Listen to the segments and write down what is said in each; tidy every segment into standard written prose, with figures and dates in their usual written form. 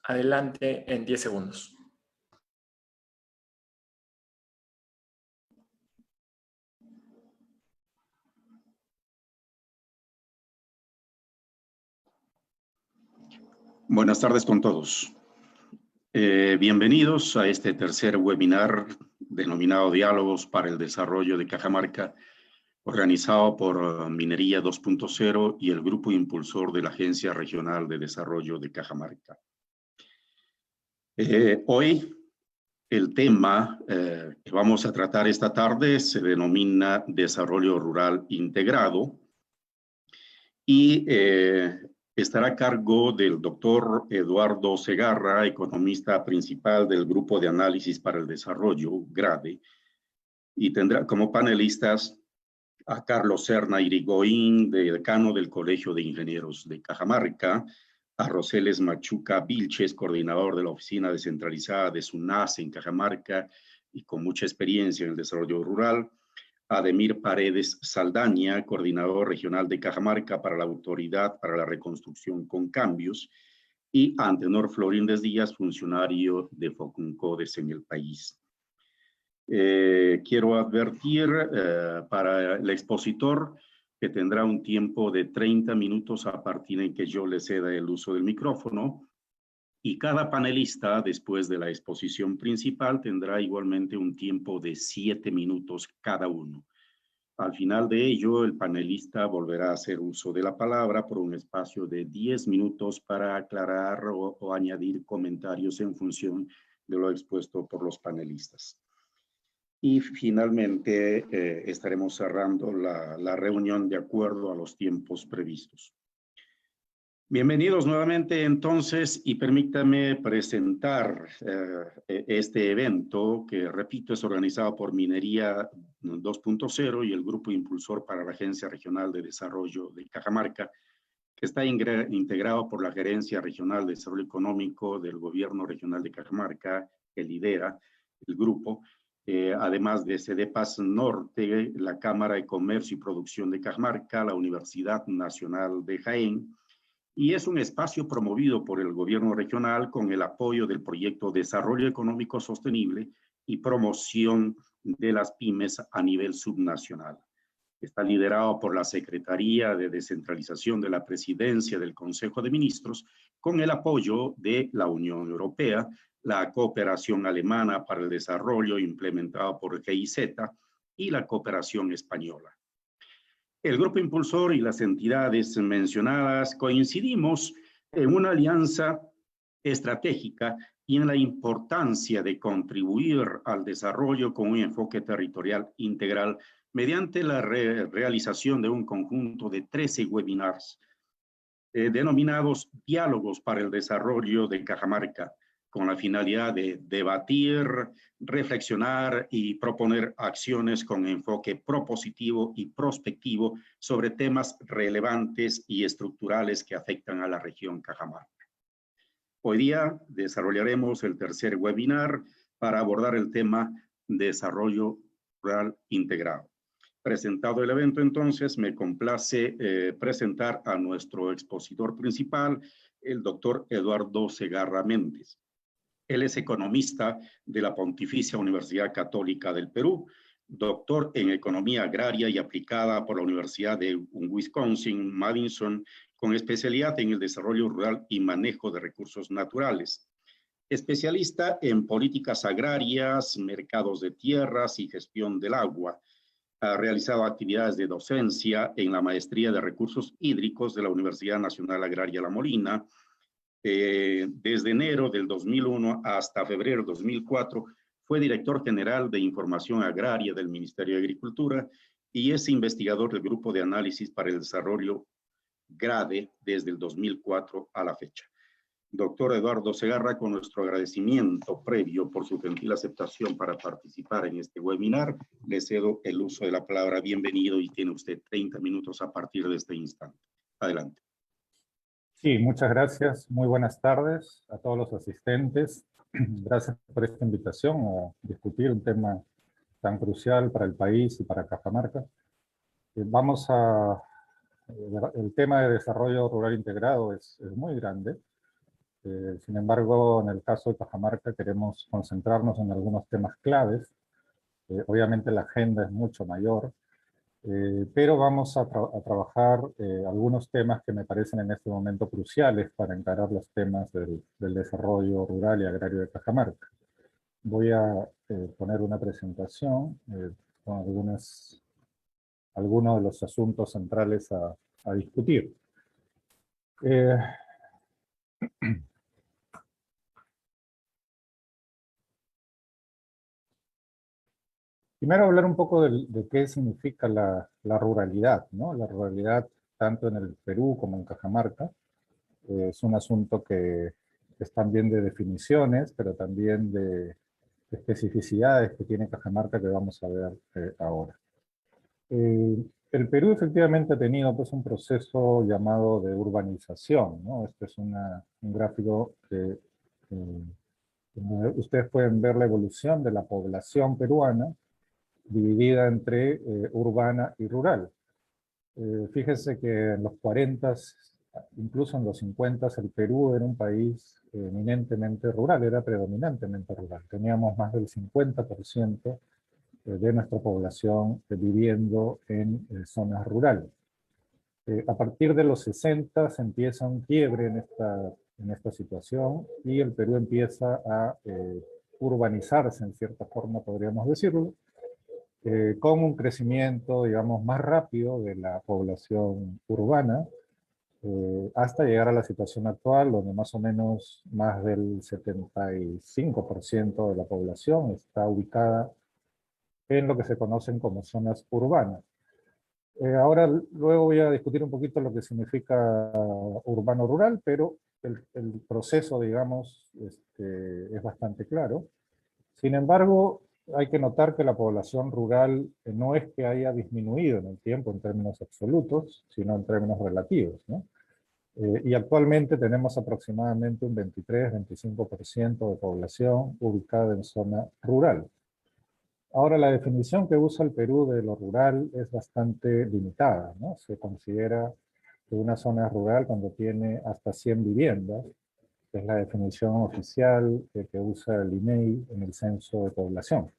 Adelante en 10 segundos. Buenas tardes con todos. Bienvenidos a este tercer webinar denominado Diálogos para el Desarrollo de Cajamarca, organizado por Minería 2.0 y el grupo impulsor de la Agencia Regional de Desarrollo de Cajamarca. Hoy el tema que vamos a tratar esta tarde se denomina Desarrollo Rural Integrado y estará a cargo del doctor Eduardo Segarra, economista principal del Grupo de Análisis para el Desarrollo, GRADE, y tendrá como panelistas a Carlos Serna Irigoyen, decano del Colegio de Ingenieros de Cajamarca, a Roseles Machuca Vilches, coordinador de la Oficina Descentralizada de SUNAS en Cajamarca y con mucha experiencia en el desarrollo rural, a Ademir Paredes Saldaña, coordinador regional de Cajamarca para la Autoridad para la Reconstrucción con Cambios, y a Antenor Florínez Díaz, funcionario de Focuncodes en el país. Quiero advertir para el expositor que tendrá un tiempo de 30 minutos a partir en que yo le ceda el uso del micrófono, y cada panelista, después de la exposición principal, tendrá igualmente un tiempo de 7 minutos cada uno. Al final de ello, el panelista volverá a hacer uso de la palabra por un espacio de 10 minutos para aclarar o añadir comentarios en función de lo expuesto por los panelistas. Y finalmente estaremos cerrando la reunión de acuerdo a los tiempos previstos. Bienvenidos nuevamente entonces, y permítame presentar este evento que, repito, es organizado por Minería 2.0 y el grupo impulsor para la Agencia Regional de Desarrollo de Cajamarca, que está integrado por la Gerencia Regional de Desarrollo Económico del Gobierno Regional de Cajamarca, que lidera el grupo, además de CEDEPAS Norte, la Cámara de Comercio y Producción de Cajamarca, la Universidad Nacional de Jaén, y es un espacio promovido por el gobierno regional con el apoyo del proyecto Desarrollo Económico Sostenible y Promoción de las Pymes a nivel subnacional. Está liderado por la Secretaría de Descentralización de la Presidencia del Consejo de Ministros con el apoyo de la Unión Europea, la Cooperación Alemana para el Desarrollo implementada por GIZ y la Cooperación Española. El grupo impulsor y las entidades mencionadas coincidimos en una alianza estratégica y en la importancia de contribuir al desarrollo con un enfoque territorial integral mediante la realización de un conjunto de 13 webinars denominados Diálogos para el Desarrollo de Cajamarca, con la finalidad de debatir, reflexionar y proponer acciones con enfoque propositivo y prospectivo sobre temas relevantes y estructurales que afectan a la región Cajamarca. Hoy día desarrollaremos el tercer webinar para abordar el tema Desarrollo Rural Integrado. Presentado el evento, entonces, me complace presentar a nuestro expositor principal, el doctor Eduardo Segarra Méndez. Él es economista de la Pontificia Universidad Católica del Perú, doctor en Economía Agraria y Aplicada por la Universidad de Wisconsin-Madison, con especialidad en el desarrollo rural y manejo de recursos naturales. Especialista en políticas agrarias, mercados de tierras y gestión del agua. Ha realizado actividades de docencia en la Maestría de Recursos Hídricos de la Universidad Nacional Agraria La Molina. Desde enero del 2001 hasta febrero del 2004 fue director general de Información Agraria del Ministerio de Agricultura y es investigador del Grupo de Análisis para el Desarrollo GRADE desde el 2004 a la fecha. Doctor Eduardo Segarra, con nuestro agradecimiento previo por su gentil aceptación para participar en este webinar, le cedo el uso de la palabra. Bienvenido y tiene usted 30 minutos a partir de este instante. Adelante. Sí, muchas gracias. Muy buenas tardes a todos los asistentes. Gracias por esta invitación a discutir un tema tan crucial para el país y para Cajamarca. El tema de desarrollo rural integrado es muy grande. Sin embargo, en el caso de Cajamarca queremos concentrarnos en algunos temas claves. Obviamente la agenda es mucho mayor, pero vamos a trabajar algunos temas que me parecen en este momento cruciales para encarar los temas del desarrollo rural y agrario de Cajamarca. Voy a poner una presentación con algunos de los asuntos centrales a discutir. Primero hablar un poco de qué significa la ruralidad, ¿no? La ruralidad tanto en el Perú como en Cajamarca. Es un asunto que es también de definiciones, pero también de especificidades que tiene Cajamarca que vamos a ver ahora. El Perú efectivamente ha tenido pues, un proceso llamado de urbanización, ¿no? Este es un gráfico que ustedes pueden ver la evolución de la población peruana dividida entre urbana y rural. Fíjense que en los 40, incluso en los 50, el Perú era un país eminentemente rural, era predominantemente rural. Teníamos más del 50% de nuestra población viviendo en zonas rurales. A partir de los 60 se empieza un quiebre en esta situación y el Perú empieza a urbanizarse, en cierta forma podríamos decirlo, con un crecimiento, digamos, más rápido de la población urbana, hasta llegar a la situación actual, donde más o menos más del 75% de la población está ubicada en lo que se conocen como zonas urbanas. Ahora, luego voy a discutir un poquito lo que significa urbano-rural, pero el proceso, digamos, es bastante claro. Sin embargo, hay que notar que la población rural no es que haya disminuido en el tiempo en términos absolutos, sino en términos relativos, ¿no? Y actualmente tenemos aproximadamente un 23-25% de población ubicada en zona rural. Ahora, la definición que usa el Perú de lo rural es bastante limitada, ¿no? Se considera que una zona rural cuando tiene hasta 100 viviendas, es la definición oficial que usa el INEI en el censo de población.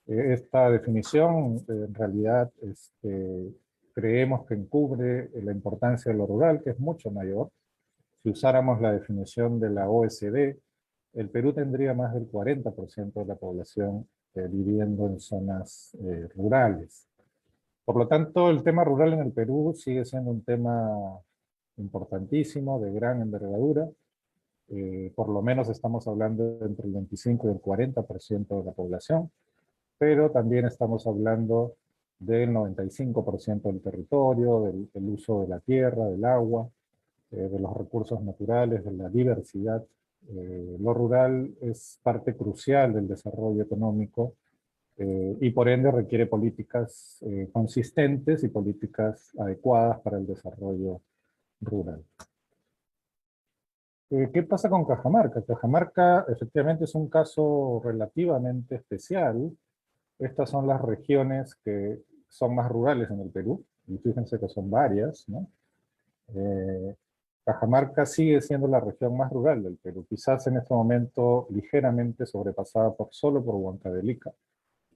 Esta definición, en realidad, creemos que encubre la importancia de lo rural, que es mucho mayor. Si usáramos la definición de la OECD, el Perú tendría más del 40% de la población viviendo en zonas rurales. Por lo tanto, el tema rural en el Perú sigue siendo un tema importantísimo, de gran envergadura. Por lo menos estamos hablando de entre el 25 y el 40% de la población, pero también estamos hablando del 95% del territorio, del uso de la tierra, del agua, de los recursos naturales, de la diversidad. Lo rural es parte crucial del desarrollo económico y por ende requiere políticas consistentes y políticas adecuadas para el desarrollo rural. ¿Qué pasa con Cajamarca? Cajamarca efectivamente es un caso relativamente especial. Estas son las regiones que son más rurales en el Perú, y fíjense que son varias, ¿no? Cajamarca sigue siendo la región más rural del Perú, quizás en este momento ligeramente sobrepasada solo por Huancavelica.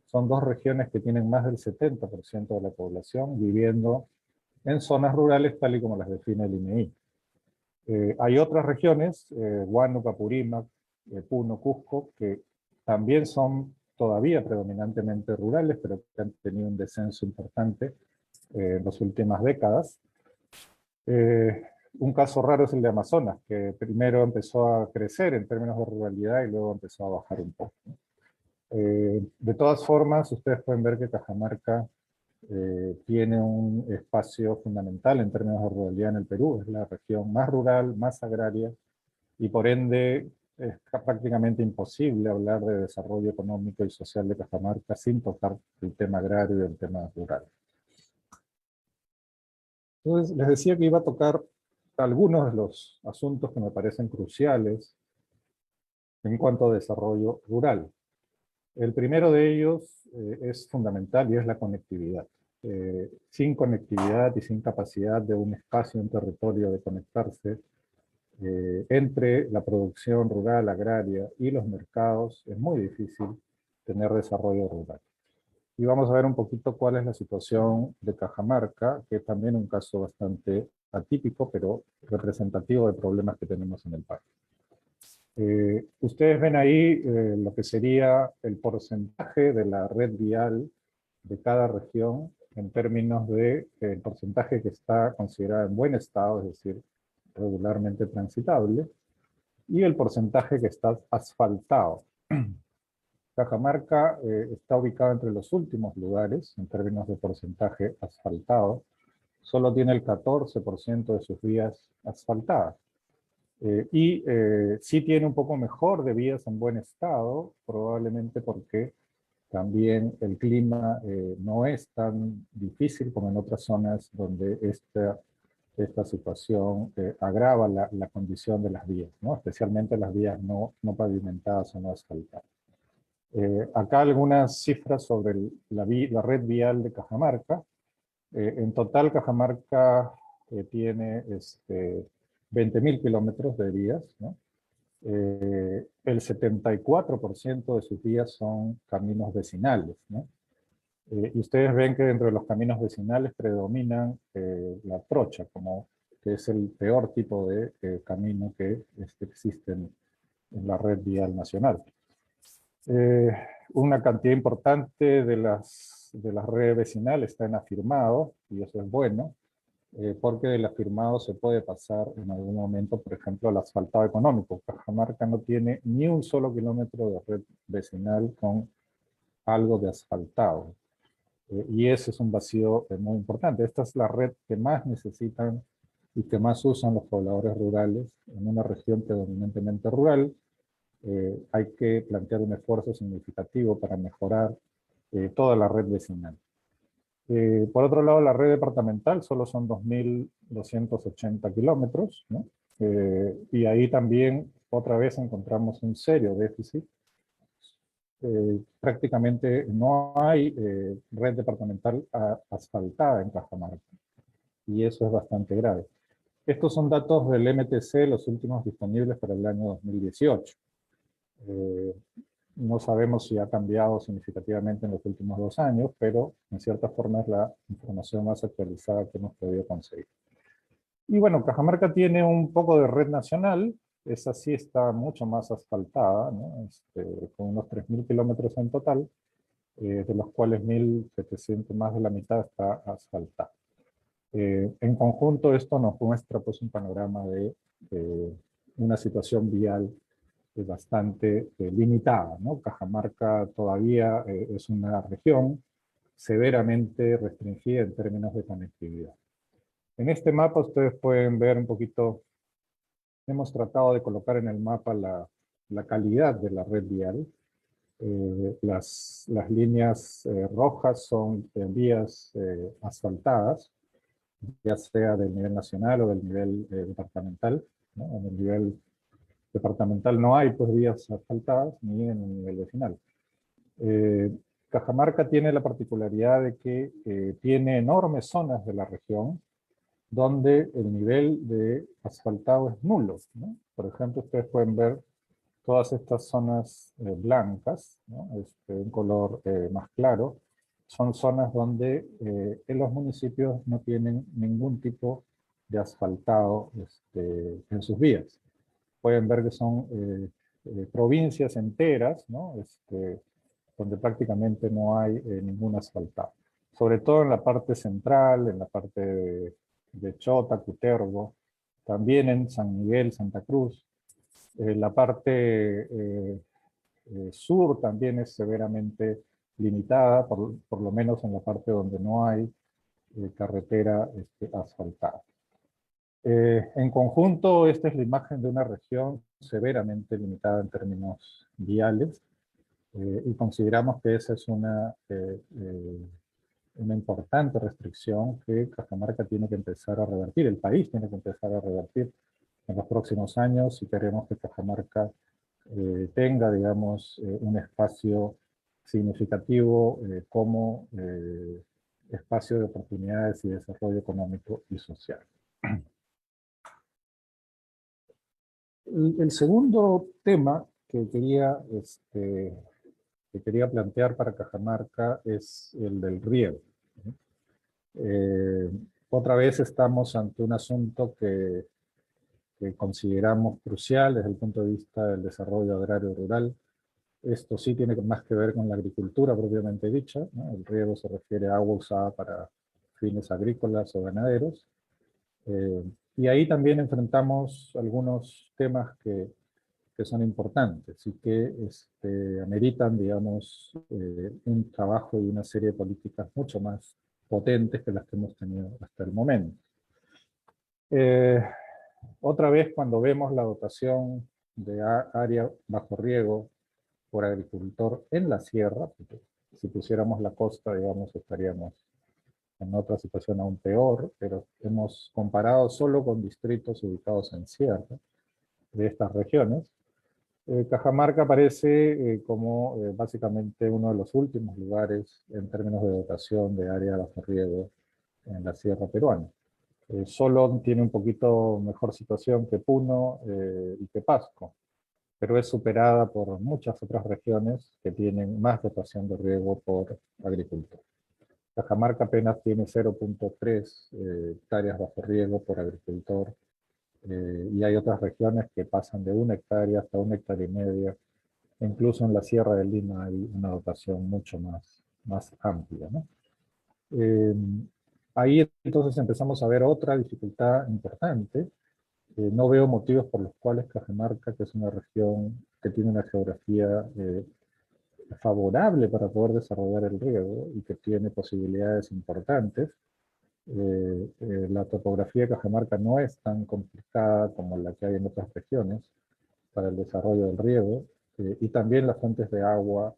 Son dos regiones que tienen más del 70% de la población viviendo en zonas rurales tal y como las define el INEI. Hay otras regiones, Huánuco, Apurímac, Puno, Cusco, que también son todavía predominantemente rurales, pero que han tenido un descenso importante en las últimas décadas. Un caso raro es el de Amazonas, que primero empezó a crecer en términos de ruralidad y luego empezó a bajar un poco. De todas formas, ustedes pueden ver que Cajamarca tiene un espacio fundamental en términos de ruralidad en el Perú. Es la región más rural, más agraria, y por ende es prácticamente imposible hablar de desarrollo económico y social de Cajamarca sin tocar el tema agrario y el tema rural. Entonces, les decía que iba a tocar algunos de los asuntos que me parecen cruciales en cuanto a desarrollo rural. El primero de ellos es fundamental y es la conectividad. Sin conectividad y sin capacidad de un espacio, un territorio de conectarse, Entre la producción rural, agraria y los mercados es muy difícil tener desarrollo rural. Y vamos a ver un poquito cuál es la situación de Cajamarca, que es también un caso bastante atípico, pero representativo de problemas que tenemos en el país. Ustedes ven ahí lo que sería el porcentaje de la red vial de cada región en términos de el porcentaje que está considerado en buen estado, es decir, regularmente transitable, y el porcentaje que está asfaltado. Cajamarca está ubicado entre los últimos lugares en términos de porcentaje asfaltado. Solo tiene el 14% de sus vías asfaltadas. Sí tiene un poco mejor de vías en buen estado, probablemente porque también el clima no es tan difícil como en otras zonas donde esta situación agrava la condición de las vías, ¿no? Especialmente las vías no pavimentadas o no asfaltadas. Acá algunas cifras sobre la red vial de Cajamarca. En total, Cajamarca tiene 20.000 kilómetros de vías, ¿no? El 74% de sus vías son caminos vecinales, ¿no? Y ustedes ven que dentro de los caminos vecinales predominan la trocha, que es el peor tipo de camino que existe en la red vial nacional. Una cantidad importante de las redes vecinales está en afirmado, y eso es bueno, porque del afirmado se puede pasar en algún momento, por ejemplo, al asfaltado económico. Cajamarca no tiene ni un solo kilómetro de red vecinal con algo de asfaltado. Y ese es un vacío muy importante. Esta es la red que más necesitan y que más usan los pobladores rurales en una región predominantemente rural. Hay que plantear un esfuerzo significativo para mejorar toda la red vecinal. Por otro lado, la red departamental solo son 2.280 kilómetros, ¿no? Y ahí también otra vez encontramos un serio déficit. Prácticamente no hay red departamental asfaltada en Cajamarca, y eso es bastante grave. Estos son datos del MTC, los últimos disponibles para el año 2018. No sabemos si ha cambiado significativamente en los últimos 2 años, pero en cierta forma es la información más actualizada que hemos podido conseguir. Y bueno, Cajamarca tiene un poco de red nacional. Esa sí está mucho más asfaltada, ¿no? Con unos 3.000 kilómetros en total, de los cuales 1.700, más de la mitad está asfaltada. En conjunto esto nos muestra pues un panorama de una situación vial bastante limitada, ¿no? Cajamarca todavía es una región severamente restringida en términos de conectividad. En este mapa ustedes pueden ver un poquito, hemos tratado de colocar en el mapa la calidad de la red vial. Las líneas rojas son vías asfaltadas, ya sea del nivel nacional o del nivel departamental, ¿no? En el nivel departamental no hay pues vías asfaltadas ni en el nivel vecinal. Cajamarca tiene la particularidad de que tiene enormes zonas de la región donde el nivel de asfaltado es nulo, ¿no? Por ejemplo, ustedes pueden ver todas estas zonas blancas, ¿no? Un color más claro, son zonas donde en los municipios no tienen ningún tipo de asfaltado en sus vías. Pueden ver que son provincias enteras, ¿no? Donde prácticamente no hay ningún asfaltado. Sobre todo en la parte central, en la parte de Chota, Cutervo, también en San Miguel, Santa Cruz. La parte sur también es severamente limitada, por lo menos en la parte donde no hay carretera asfaltada. En conjunto, esta es la imagen de una región severamente limitada en términos viales, y consideramos que esa es una importante restricción que Cajamarca tiene que empezar a revertir, el país tiene que empezar a revertir en los próximos años si queremos que Cajamarca tenga, digamos, un espacio significativo como espacio de oportunidades y desarrollo económico y social. El segundo tema que quería plantear para Cajamarca es el del riego. Eh, Otra vez estamos ante un asunto que consideramos crucial desde el punto de vista del desarrollo agrario rural. Esto sí tiene más que ver con la agricultura propiamente dicha, ¿no? El riego se refiere a agua usada para fines agrícolas o ganaderos. Y ahí también enfrentamos algunos temas que son importantes y que ameritan, digamos, un trabajo y una serie de políticas mucho más potentes que las que hemos tenido hasta el momento. Eh, Otra vez, cuando vemos la dotación de área bajo riego por agricultor en la sierra, porque si pusiéramos la costa, digamos, estaríamos en otra situación aún peor, pero hemos comparado solo con distritos ubicados en sierra de estas regiones. Cajamarca aparece como básicamente uno de los últimos lugares en términos de dotación de área bajo riego en la sierra peruana. Solo tiene un poquito mejor situación que Puno y que Pasco, pero es superada por muchas otras regiones que tienen más dotación de riego por agricultor. Cajamarca apenas tiene 0.3 hectáreas bajo riego por agricultor, y hay otras regiones que pasan de 1 hectárea hasta 1,5 hectáreas. Incluso en la Sierra de Lima hay una dotación mucho más amplia, ¿no? Ahí entonces empezamos a ver otra dificultad importante. No veo motivos por los cuales Cajamarca, que es una región que tiene una geografía favorable para poder desarrollar el riego y que tiene posibilidades importantes, la topografía de Cajamarca no es tan complicada como la que hay en otras regiones para el desarrollo del riego, y también las fuentes de agua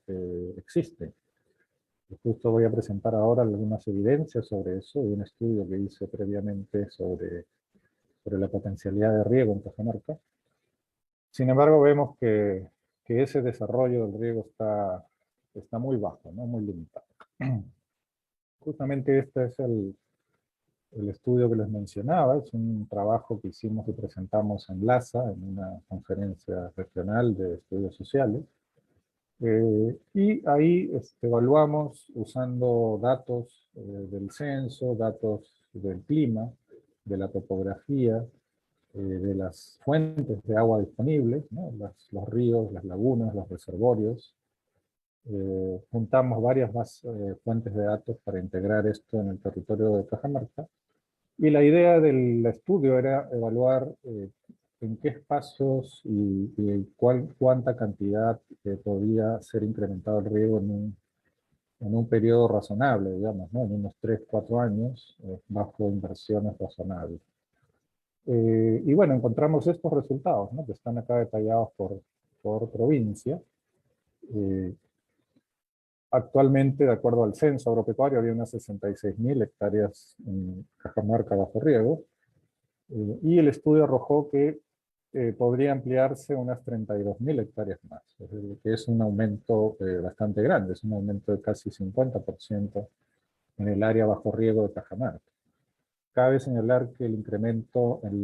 existen. Justo voy a presentar ahora algunas evidencias sobre eso y un estudio que hice previamente sobre la potencialidad de riego en Cajamarca. Sin embargo, vemos que ese desarrollo del riego está muy bajo, ¿no? Muy limitado. Justamente este es el estudio que les mencionaba. Es un trabajo que hicimos y presentamos en LASA, en una conferencia regional de estudios sociales. Y ahí evaluamos usando datos del censo, datos del clima, de la topografía, de las fuentes de agua disponibles, ¿no? Los ríos, las lagunas, los reservorios. Juntamos varias fuentes de datos para integrar esto en el territorio de Cajamarca. Y la idea del estudio era evaluar en qué espacios y cuánta cantidad podía ser incrementado el riego en un periodo razonable, digamos, ¿no? En unos 3, 4 años, bajo inversiones razonables. Y bueno, encontramos estos resultados, ¿no? Que están acá detallados por provincia. Actualmente, de acuerdo al censo agropecuario, había unas 66.000 hectáreas en Cajamarca bajo riego, y el estudio arrojó que podría ampliarse unas 32.000 hectáreas más, es decir, que es un aumento bastante grande, es un aumento de casi 50% en el área bajo riego de Cajamarca. Cabe señalar que el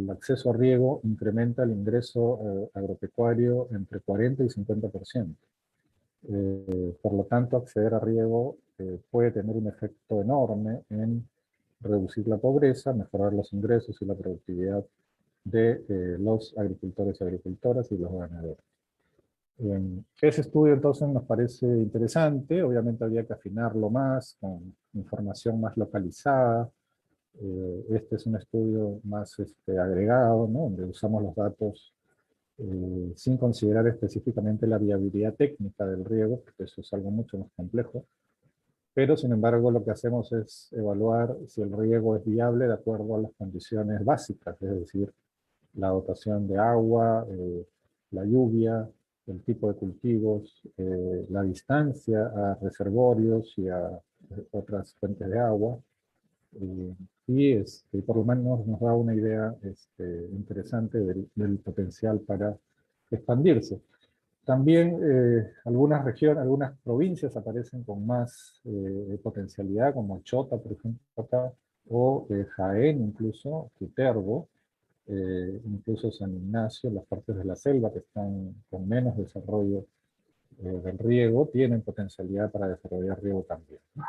acceso a riego incrementa el ingreso agropecuario entre 40 y 50%. Por lo tanto, acceder a riego puede tener un efecto enorme en reducir la pobreza, mejorar los ingresos y la productividad de los agricultores y agricultoras y los ganaderos. Ese estudio entonces nos parece interesante. Obviamente habría que afinarlo más, con información más localizada. Este es un estudio más agregado, ¿no? Donde usamos los datos sin considerar específicamente la viabilidad técnica del riego, porque eso es algo mucho más complejo. Pero, sin embargo, lo que hacemos es evaluar si el riego es viable de acuerdo a las condiciones básicas, es decir, la dotación de agua, la lluvia, el tipo de cultivos, la distancia a reservorios y a otras fuentes de agua. Y por lo menos nos da una idea interesante del potencial para expandirse. También algunas regiones, algunas provincias aparecen con más potencialidad, como Chota, por ejemplo, acá, o Jaén incluso, Cutervo, incluso San Ignacio, las partes de la selva que están con menos desarrollo del riego, tienen potencialidad para desarrollar riego también, ¿no?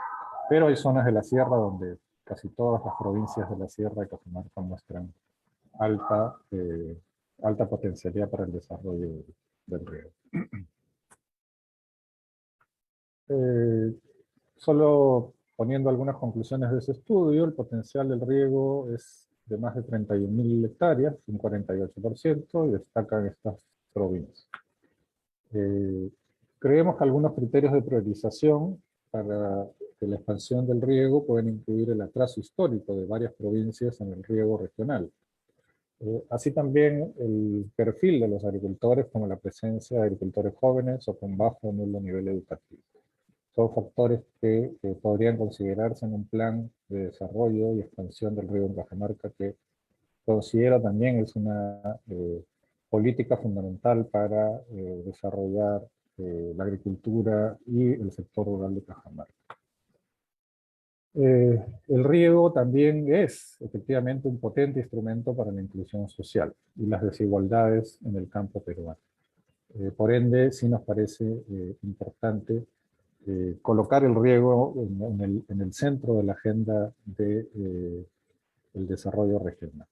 Pero hay zonas de la sierra donde casi todas las provincias de la sierra de Cajamarca muestran alta, alta potencialidad para el desarrollo del riego. Solo poniendo algunas conclusiones de ese estudio, el potencial del riego es de más de 31.000 hectáreas, un 48%, y destacan estas provincias. Creemos que algunos criterios de priorización para que la expansión del riego pueden incluir el atraso histórico de varias provincias en el riego regional. Así también el perfil de los agricultores, como la presencia de agricultores jóvenes o con bajo o nulo nivel educativo. Son factores que podrían considerarse en un plan de desarrollo y expansión del riego en Cajamarca, que considero también es una política fundamental para desarrollar la agricultura y el sector rural de Cajamarca. El riego también es efectivamente un potente instrumento para la inclusión social y las desigualdades en el campo peruano. Por ende, sí nos parece importante colocar el riego en el centro de la agenda del desarrollo regional.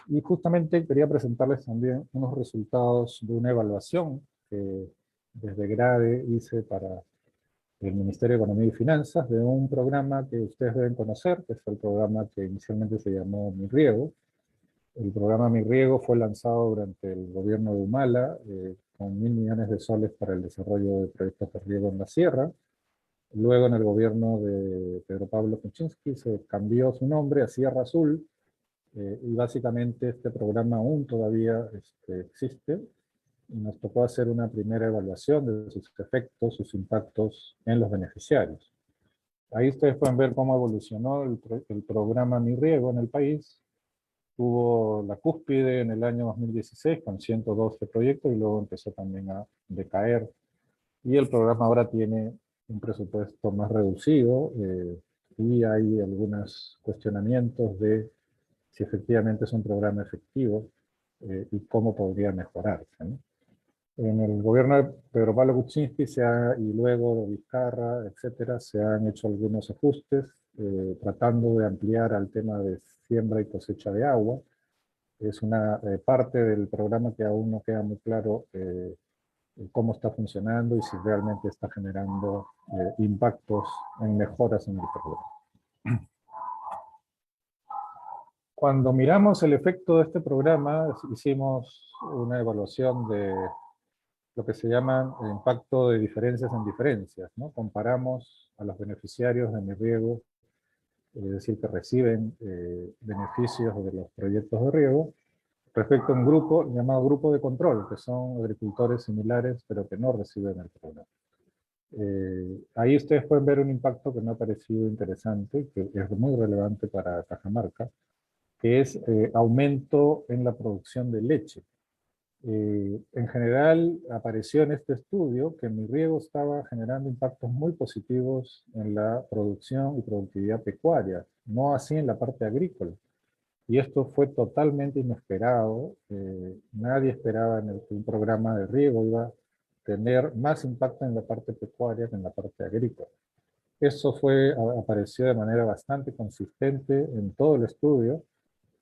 Y justamente quería presentarles también unos resultados de una evaluación que desde GRADE hice para el Ministerio de Economía y Finanzas, de un programa que ustedes deben conocer, que es el programa que inicialmente se llamó Mi Riego. El programa Mi Riego fue lanzado durante el gobierno de Humala, con 1.000 millones de soles para el desarrollo de proyectos de riego en la sierra. Luego en el gobierno de Pedro Pablo Kuczynski se cambió su nombre a Sierra Azul, y básicamente este programa aún todavía existe. Nos tocó hacer una primera evaluación de sus efectos, sus impactos en los beneficiarios. Ahí ustedes pueden ver cómo evolucionó el programa Mi Riego en el país. Tuvo la cúspide en el año 2016 con 112 proyectos y luego empezó también a decaer. Y el programa ahora tiene un presupuesto más reducido y hay algunos cuestionamientos de si efectivamente es un programa efectivo y cómo podría mejorarse, ¿no? En el gobierno de Pedro Pablo Kuczynski y luego de Vizcarra, etcétera, se han hecho algunos ajustes tratando de ampliar al tema de siembra y cosecha de agua. Es una parte del programa que aún no queda muy claro cómo está funcionando y si realmente está generando impactos en mejoras en el programa. Cuando miramos el efecto de este programa, hicimos una evaluación de lo que se llama el impacto de diferencias en diferencias, ¿no? Comparamos a los beneficiarios de Mi Riego, es decir, que reciben beneficios de los proyectos de riego, respecto a un grupo llamado grupo de control, que son agricultores similares, pero que no reciben el programa. Ahí ustedes pueden ver un impacto que me ha parecido interesante, que es muy relevante para Cajamarca, que es aumento en la producción de leche. En general apareció en este estudio que Mi Riego estaba generando impactos muy positivos en la producción y productividad pecuaria, no así en la parte agrícola. Y esto fue totalmente inesperado. Nadie esperaba que un programa de riego iba a tener más impacto en la parte pecuaria que en la parte agrícola. Eso apareció de manera bastante consistente en todo el estudio.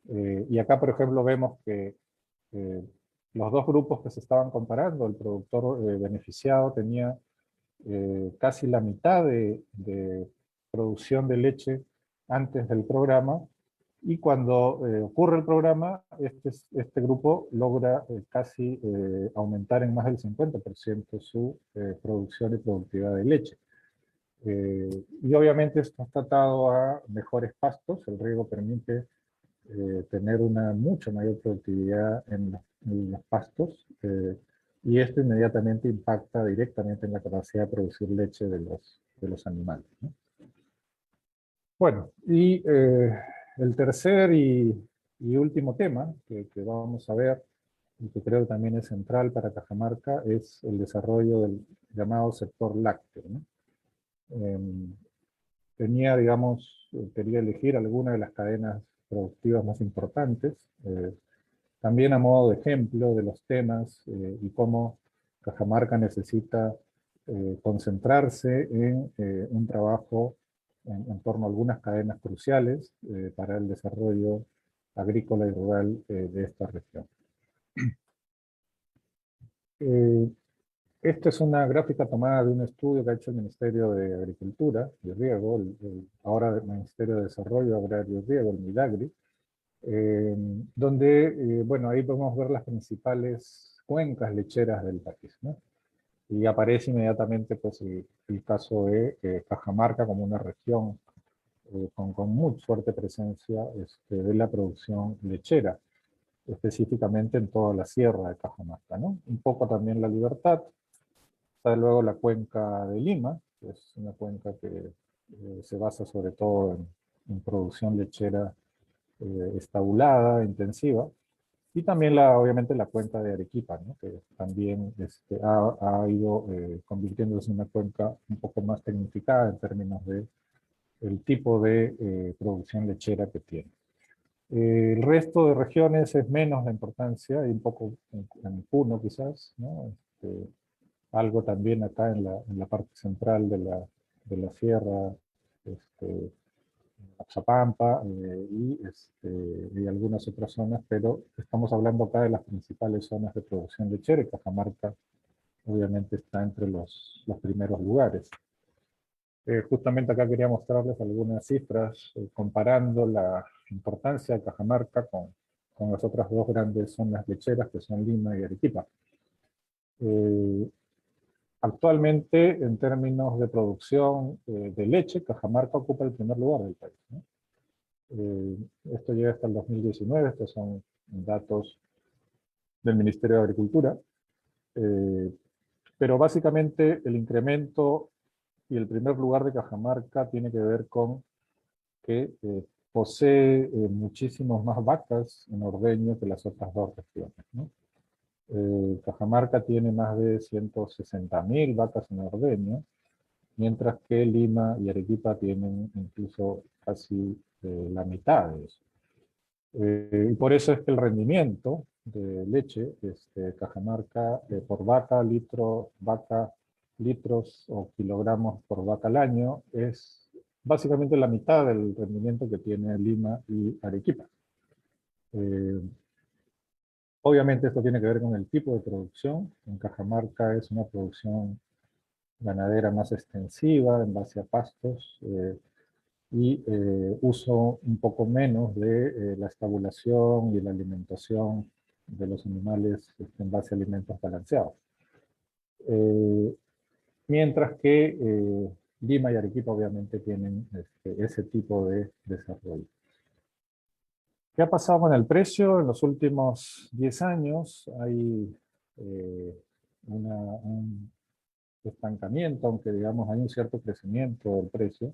Y acá, por ejemplo, vemos que los dos grupos que se estaban comparando, el productor beneficiado tenía casi la mitad de producción de leche antes del programa, y cuando ocurre el programa, este grupo logra casi aumentar en más del 50% su producción y productividad de leche. Y obviamente esto está atado a mejores pastos. El riego permite tener una mucho mayor productividad en los pastos, y esto inmediatamente impacta directamente en la capacidad de producir leche de los animales, ¿no? Bueno, y el tercer y último tema que vamos a ver, y que creo que también es central para Cajamarca, es el desarrollo del llamado sector lácteo, ¿no? Quería elegir alguna de las cadenas productivas más importantes. También a modo de ejemplo de los temas y cómo Cajamarca necesita concentrarse en un trabajo en torno a algunas cadenas cruciales para el desarrollo agrícola y rural de esta región. Esta es una gráfica tomada de un estudio que ha hecho el Ministerio de Agricultura y Riego, ahora el Ministerio de Desarrollo Agrario y Riego, el MIDAGRI, donde, bueno, ahí podemos ver las principales cuencas lecheras del país, ¿no? Y aparece inmediatamente pues, el caso de Cajamarca como una región con muy fuerte presencia de la producción lechera, específicamente en toda la sierra de Cajamarca, ¿no? Un poco también La Libertad. Está luego la cuenca de Lima, que es una cuenca que se basa sobre todo en producción lechera estabulada, intensiva, y también obviamente la cuenca de Arequipa, ¿no? Que también ha ido convirtiéndose en una cuenca un poco más tecnificada en términos de el tipo de producción lechera que tiene. El resto de regiones es menos la importancia, y un poco en Puno quizás, ¿no? Algo también acá en la parte central de la sierra, Axapampa y algunas otras zonas, pero estamos hablando acá de las principales zonas de producción lechera, y Cajamarca obviamente está entre los primeros lugares. Justamente acá quería mostrarles algunas cifras comparando la importancia de Cajamarca con las otras dos grandes zonas lecheras que son Lima y Arequipa. Actualmente, en términos de producción de leche, Cajamarca ocupa el primer lugar del país, ¿no? Esto llega hasta el 2019, estos son datos del Ministerio de Agricultura, pero básicamente el incremento y el primer lugar de Cajamarca tiene que ver con que posee muchísimos más vacas en ordeño que las otras dos regiones, ¿no? Cajamarca tiene más de 160.000 vacas en ordeño, mientras que Lima y Arequipa tienen incluso casi la mitad de eso. Y por eso es que el rendimiento de leche, Cajamarca, por litros o kilogramos por vaca al año, es básicamente la mitad del rendimiento que tiene Lima y Arequipa. Obviamente esto tiene que ver con el tipo de producción. En Cajamarca es una producción ganadera más extensiva, en base a pastos, y uso un poco menos de la estabulación y la alimentación de los animales en base a alimentos balanceados. Mientras que Lima y Arequipa obviamente tienen ese tipo de desarrollo. ¿Qué ha pasado con el precio? En los últimos 10 años hay un estancamiento, aunque digamos hay un cierto crecimiento del precio.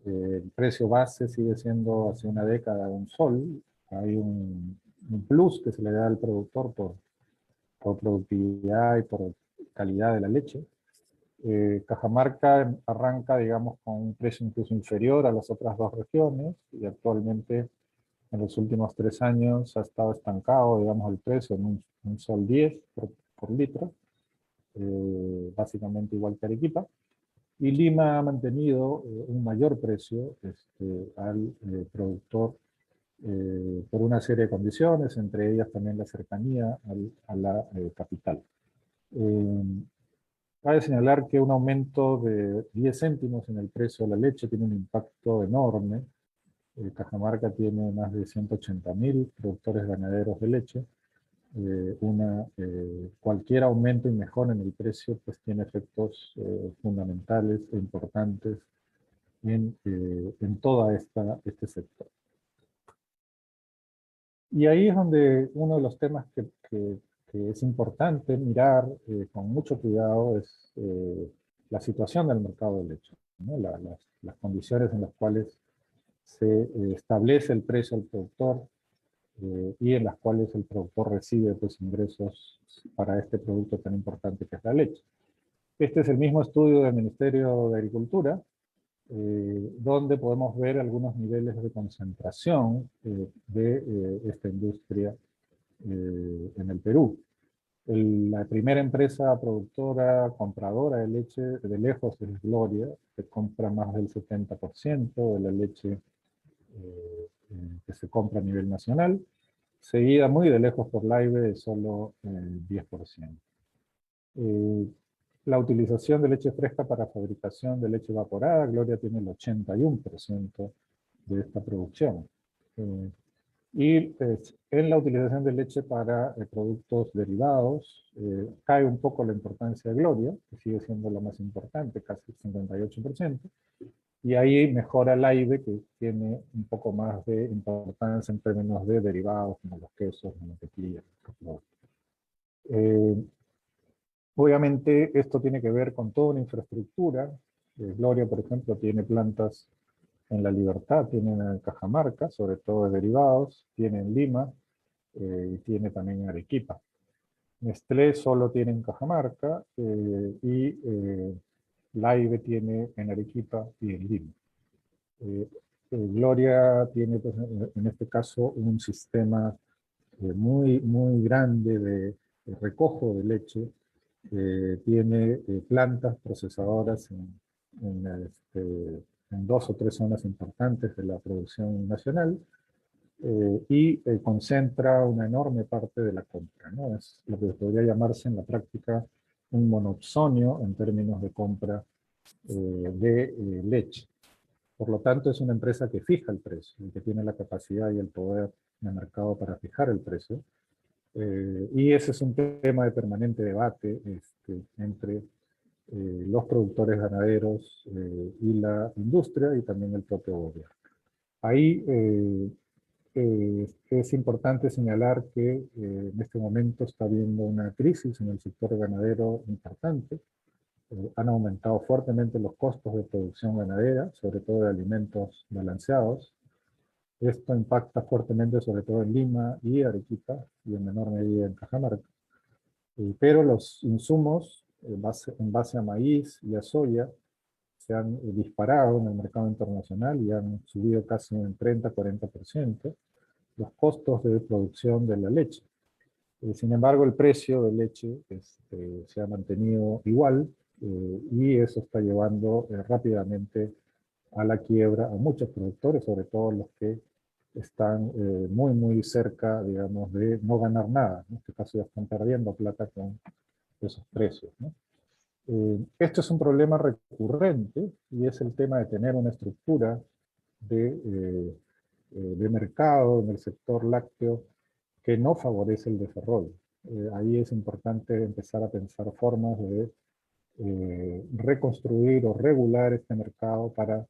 El precio base sigue siendo hace una década $1. Hay un plus que se le da al productor por productividad y por calidad de la leche. Cajamarca arranca, digamos, con un precio incluso inferior a las otras dos regiones, y actualmente en los últimos 3 años ha estado estancado, digamos, el precio en un $1.10 por litro, básicamente igual que Arequipa. Y Lima ha mantenido un mayor precio al productor por una serie de condiciones, entre ellas también la cercanía a la capital. Cabe señalar que un aumento de 10 céntimos en el precio de la leche tiene un impacto enorme. Cajamarca tiene más de 180.000 productores ganaderos de leche. Cualquier aumento y mejora en el precio pues tiene efectos fundamentales e importantes en todo este sector. Y ahí es donde uno de los temas que es importante mirar con mucho cuidado es la situación del mercado de leche, ¿no? Las condiciones en las cuales se establece el precio al productor, y en las cuales el productor recibe pues, ingresos para este producto tan importante que es la leche. Este es el mismo estudio del Ministerio de Agricultura, donde podemos ver algunos niveles de concentración de esta industria en el Perú. La primera empresa productora, compradora de leche, de lejos es Gloria, que compra más del 70% de la leche que se compra a nivel nacional, seguida muy de lejos por Laibe de solo el 10%. La utilización de leche fresca para fabricación de leche evaporada, Gloria tiene el 81% de esta producción. Y en la utilización de leche para productos derivados, cae un poco la importancia de Gloria, que sigue siendo la más importante, casi el 58%, y ahí mejora Laibe, que tiene un poco más de importancia en términos de derivados, como los quesos, la mantequilla, los obviamente esto tiene que ver con toda una infraestructura. Gloria, por ejemplo, tiene plantas en La Libertad, tiene en Cajamarca, sobre todo de derivados, tiene en Lima y tiene también en Arequipa. Nestlé solo tiene en Cajamarca Laibe tiene en Arequipa y en Lima. Gloria tiene, pues, en este caso, un sistema muy grande de recojo de leche. Tiene plantas procesadoras en 2 o 3 zonas importantes de la producción nacional y concentra una enorme parte de la compra, ¿no? Es lo que podría llamarse en la práctica un monopsonio en términos de compra de leche. Por lo tanto, es una empresa que fija el precio y que tiene la capacidad y el poder de mercado para fijar el precio. Y ese es un tema de permanente debate entre los productores ganaderos y la industria y también el propio gobierno. Ahí es importante señalar que en este momento está habiendo una crisis en el sector ganadero importante. Han aumentado fuertemente los costos de producción ganadera, sobre todo de alimentos balanceados. Esto impacta fuertemente sobre todo en Lima y Arequipa y en menor medida en Cajamarca. Pero los insumos en base a maíz y a soya se han disparado en el mercado internacional y han subido casi un 30-40% los costos de producción de la leche. Sin embargo, el precio de leche se ha mantenido igual y eso está llevando rápidamente a la quiebra a muchos productores, sobre todo los que están muy cerca, digamos, de no ganar nada. En este caso ya están perdiendo plata con esos precios, ¿no? Esto es un problema recurrente y es el tema de tener una estructura de mercado en el sector lácteo que no favorece el desarrollo. Ahí es importante empezar a pensar formas de reconstruir o regular este mercado para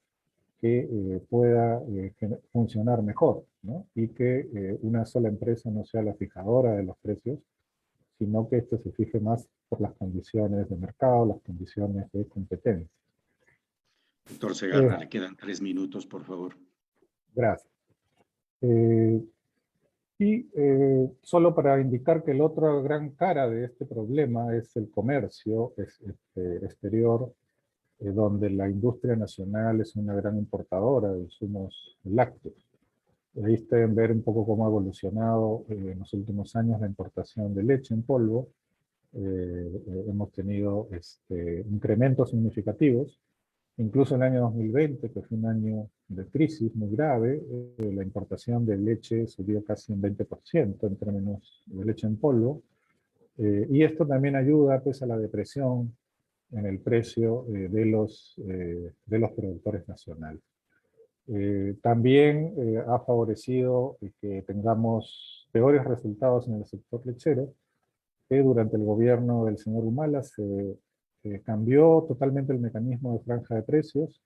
que pueda funcionar mejor, ¿no? Y que una sola empresa no sea la fijadora de los precios, sino que esto se fije más por las condiciones de mercado, las condiciones de competencia. Doctor Segarra, le quedan 3 minutos, por favor. Gracias. Solo para indicar que la otra gran cara de este problema es el comercio exterior, donde la industria nacional es una gran importadora de insumos lácteos. Ahí pueden ver un poco cómo ha evolucionado en los últimos años la importación de leche en polvo. Hemos tenido incrementos significativos. Incluso en el año 2020, que fue un año de crisis muy grave, la importación de leche subió casi un 20% en términos de leche en polvo. Y esto también ayuda pues, a la depresión en el precio de los productores nacionales. También ha favorecido que tengamos peores resultados en el sector lechero, que durante el gobierno del señor Humala se cambió totalmente el mecanismo de franja de precios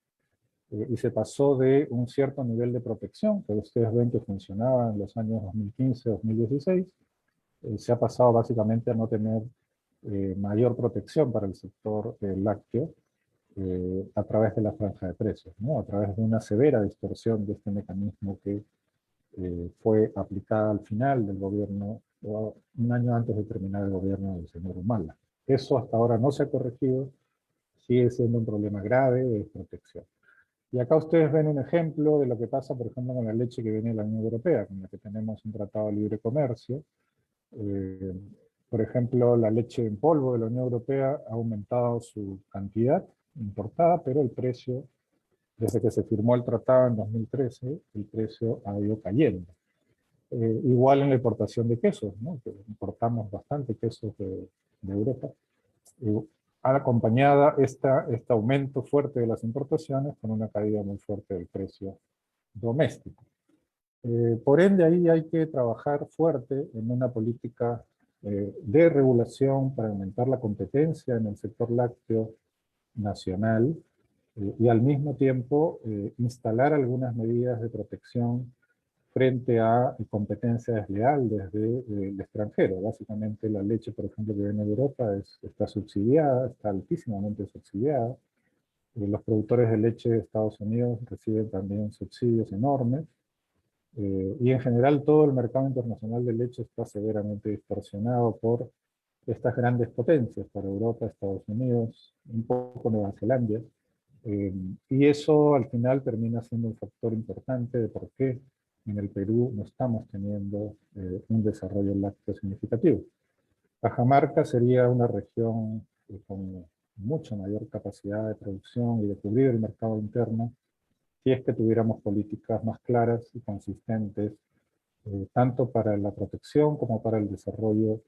y se pasó de un cierto nivel de protección, que ustedes ven que funcionaba en los años 2015-2016, se ha pasado básicamente a no tener mayor protección para el sector lácteo a través de la franja de precios, ¿no? A través de una severa distorsión de este mecanismo que fue aplicada al final del gobierno, un año antes de terminar el gobierno del señor Humala. Eso hasta ahora no se ha corregido, sigue siendo un problema grave de protección. Y acá ustedes ven un ejemplo de lo que pasa, por ejemplo, con la leche que viene de la Unión Europea, con la que tenemos un tratado de libre comercio, Por ejemplo, la leche en polvo de la Unión Europea ha aumentado su cantidad importada, pero el precio, desde que se firmó el tratado en 2013, el precio ha ido cayendo. Igual en la importación de quesos, ¿no? Que importamos bastante quesos de Europa. Ha acompañado este aumento fuerte de las importaciones con una caída muy fuerte del precio doméstico. Por ende, ahí hay que trabajar fuerte en una política de regulación para aumentar la competencia en el sector lácteo nacional y al mismo tiempo instalar algunas medidas de protección frente a competencia desleal desde el extranjero. Básicamente la leche, por ejemplo, que viene de Europa está subsidiada, está altísimamente subsidiada. Los productores de leche de Estados Unidos reciben también subsidios enormes. Y en general todo el mercado internacional de leche está severamente distorsionado por estas grandes potencias, para Europa, Estados Unidos, un poco Nueva Zelanda. Y eso al final termina siendo un factor importante de por qué en el Perú no estamos teniendo un desarrollo lácteo significativo. Cajamarca sería una región con mucha mayor capacidad de producción y de cubrir el mercado interno si es que tuviéramos políticas más claras y consistentes, tanto para la protección como para el desarrollo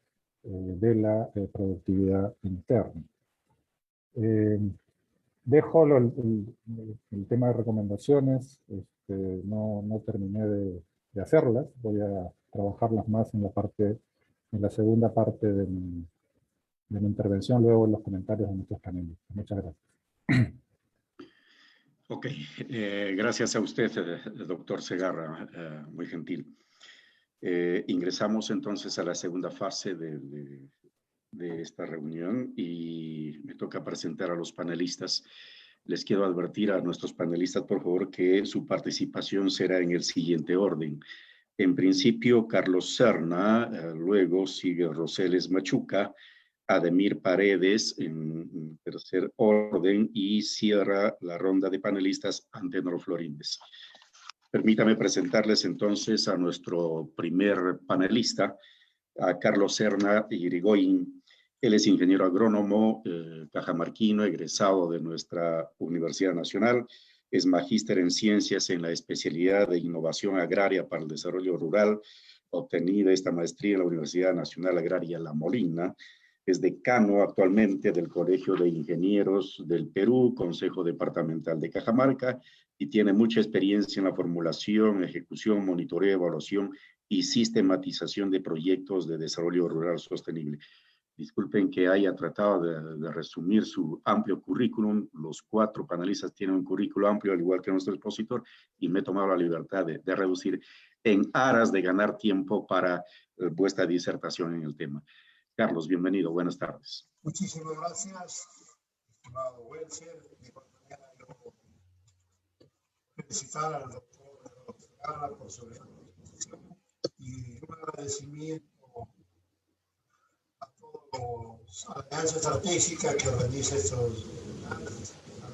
de la productividad interna. Dejo el tema de recomendaciones, no terminé de hacerlas, voy a trabajarlas más en la segunda parte de mi intervención, luego en los comentarios de nuestros panelistas. Muchas gracias. Ok, gracias a usted, doctor Segarra, muy gentil. Ingresamos entonces a la segunda fase de esta reunión y me toca presentar a los panelistas. Les quiero advertir a nuestros panelistas, por favor, que su participación será en el siguiente orden. En principio, Carlos Serna, luego sigue Roseles Machuca, Ademir Paredes en tercer orden y cierra la ronda de panelistas Antenor Florínez. Permítame presentarles entonces a nuestro primer panelista, a Carlos Serna Irigoyen. Él es ingeniero agrónomo cajamarquino, egresado de nuestra Universidad Nacional. Es magíster en ciencias en la especialidad de innovación agraria para el desarrollo rural, obtenida esta maestría en la Universidad Nacional Agraria La Molina. Es decano actualmente del Colegio de Ingenieros del Perú, Consejo Departamental de Cajamarca, y tiene mucha experiencia en la formulación, ejecución, monitoreo, evaluación y sistematización de proyectos de desarrollo rural sostenible. Disculpen que haya tratado de resumir su amplio currículum. Los 4 panelistas tienen un currículo amplio, al igual que nuestro expositor, y me he tomado la libertad de reducir en aras de ganar tiempo para vuestra disertación en el tema. Carlos, bienvenido. Buenas tardes. Muchísimas gracias, estimado Welser. De igual manera, yo felicitar al doctor Segarra por su exposición y un agradecimiento a todos a la Alianza Estratégica que organiza estos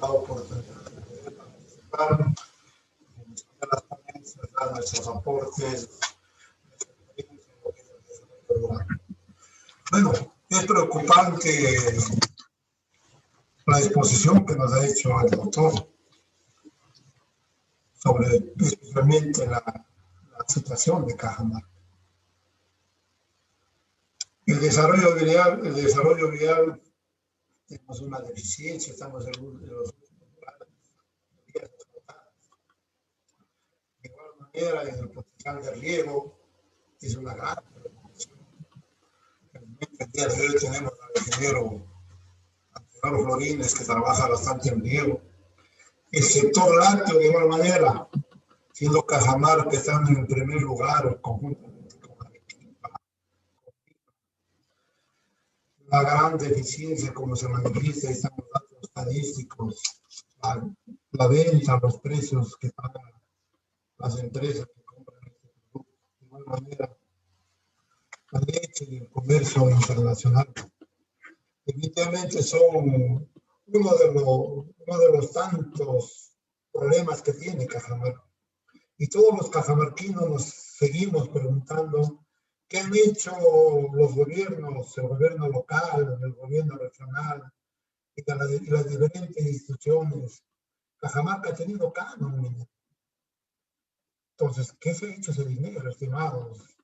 a la oportunidad de participar, de las ponencias, dar nuestros aportes, Bueno, es preocupante la exposición que nos ha hecho el doctor sobre especialmente la situación de Cajamarca. El desarrollo vial, tenemos una deficiencia, estamos en los últimos lugares. De igual manera, en el potencial de riego es una gran preocupación. El día de hoy tenemos al ingeniero Antenor Florínez, que trabaja bastante en riego. El sector lácteo, de igual manera, siendo Cajamarca estando en el primer lugar conjuntamente con Arequipa. La gran deficiencia, como se manifiesta, están los datos estadísticos, la venta, los precios que pagan las empresas que compran este producto. De igual manera, la leche y el comercio internacional. Definitivamente son uno de los tantos problemas que tiene Cajamarca. Y todos los cajamarquinos nos seguimos preguntando ¿Qué han hecho los gobiernos, el gobierno local, el gobierno regional y las diferentes instituciones? Cajamarca ha tenido canon. Entonces, ¿qué se ha hecho ese dinero, estimados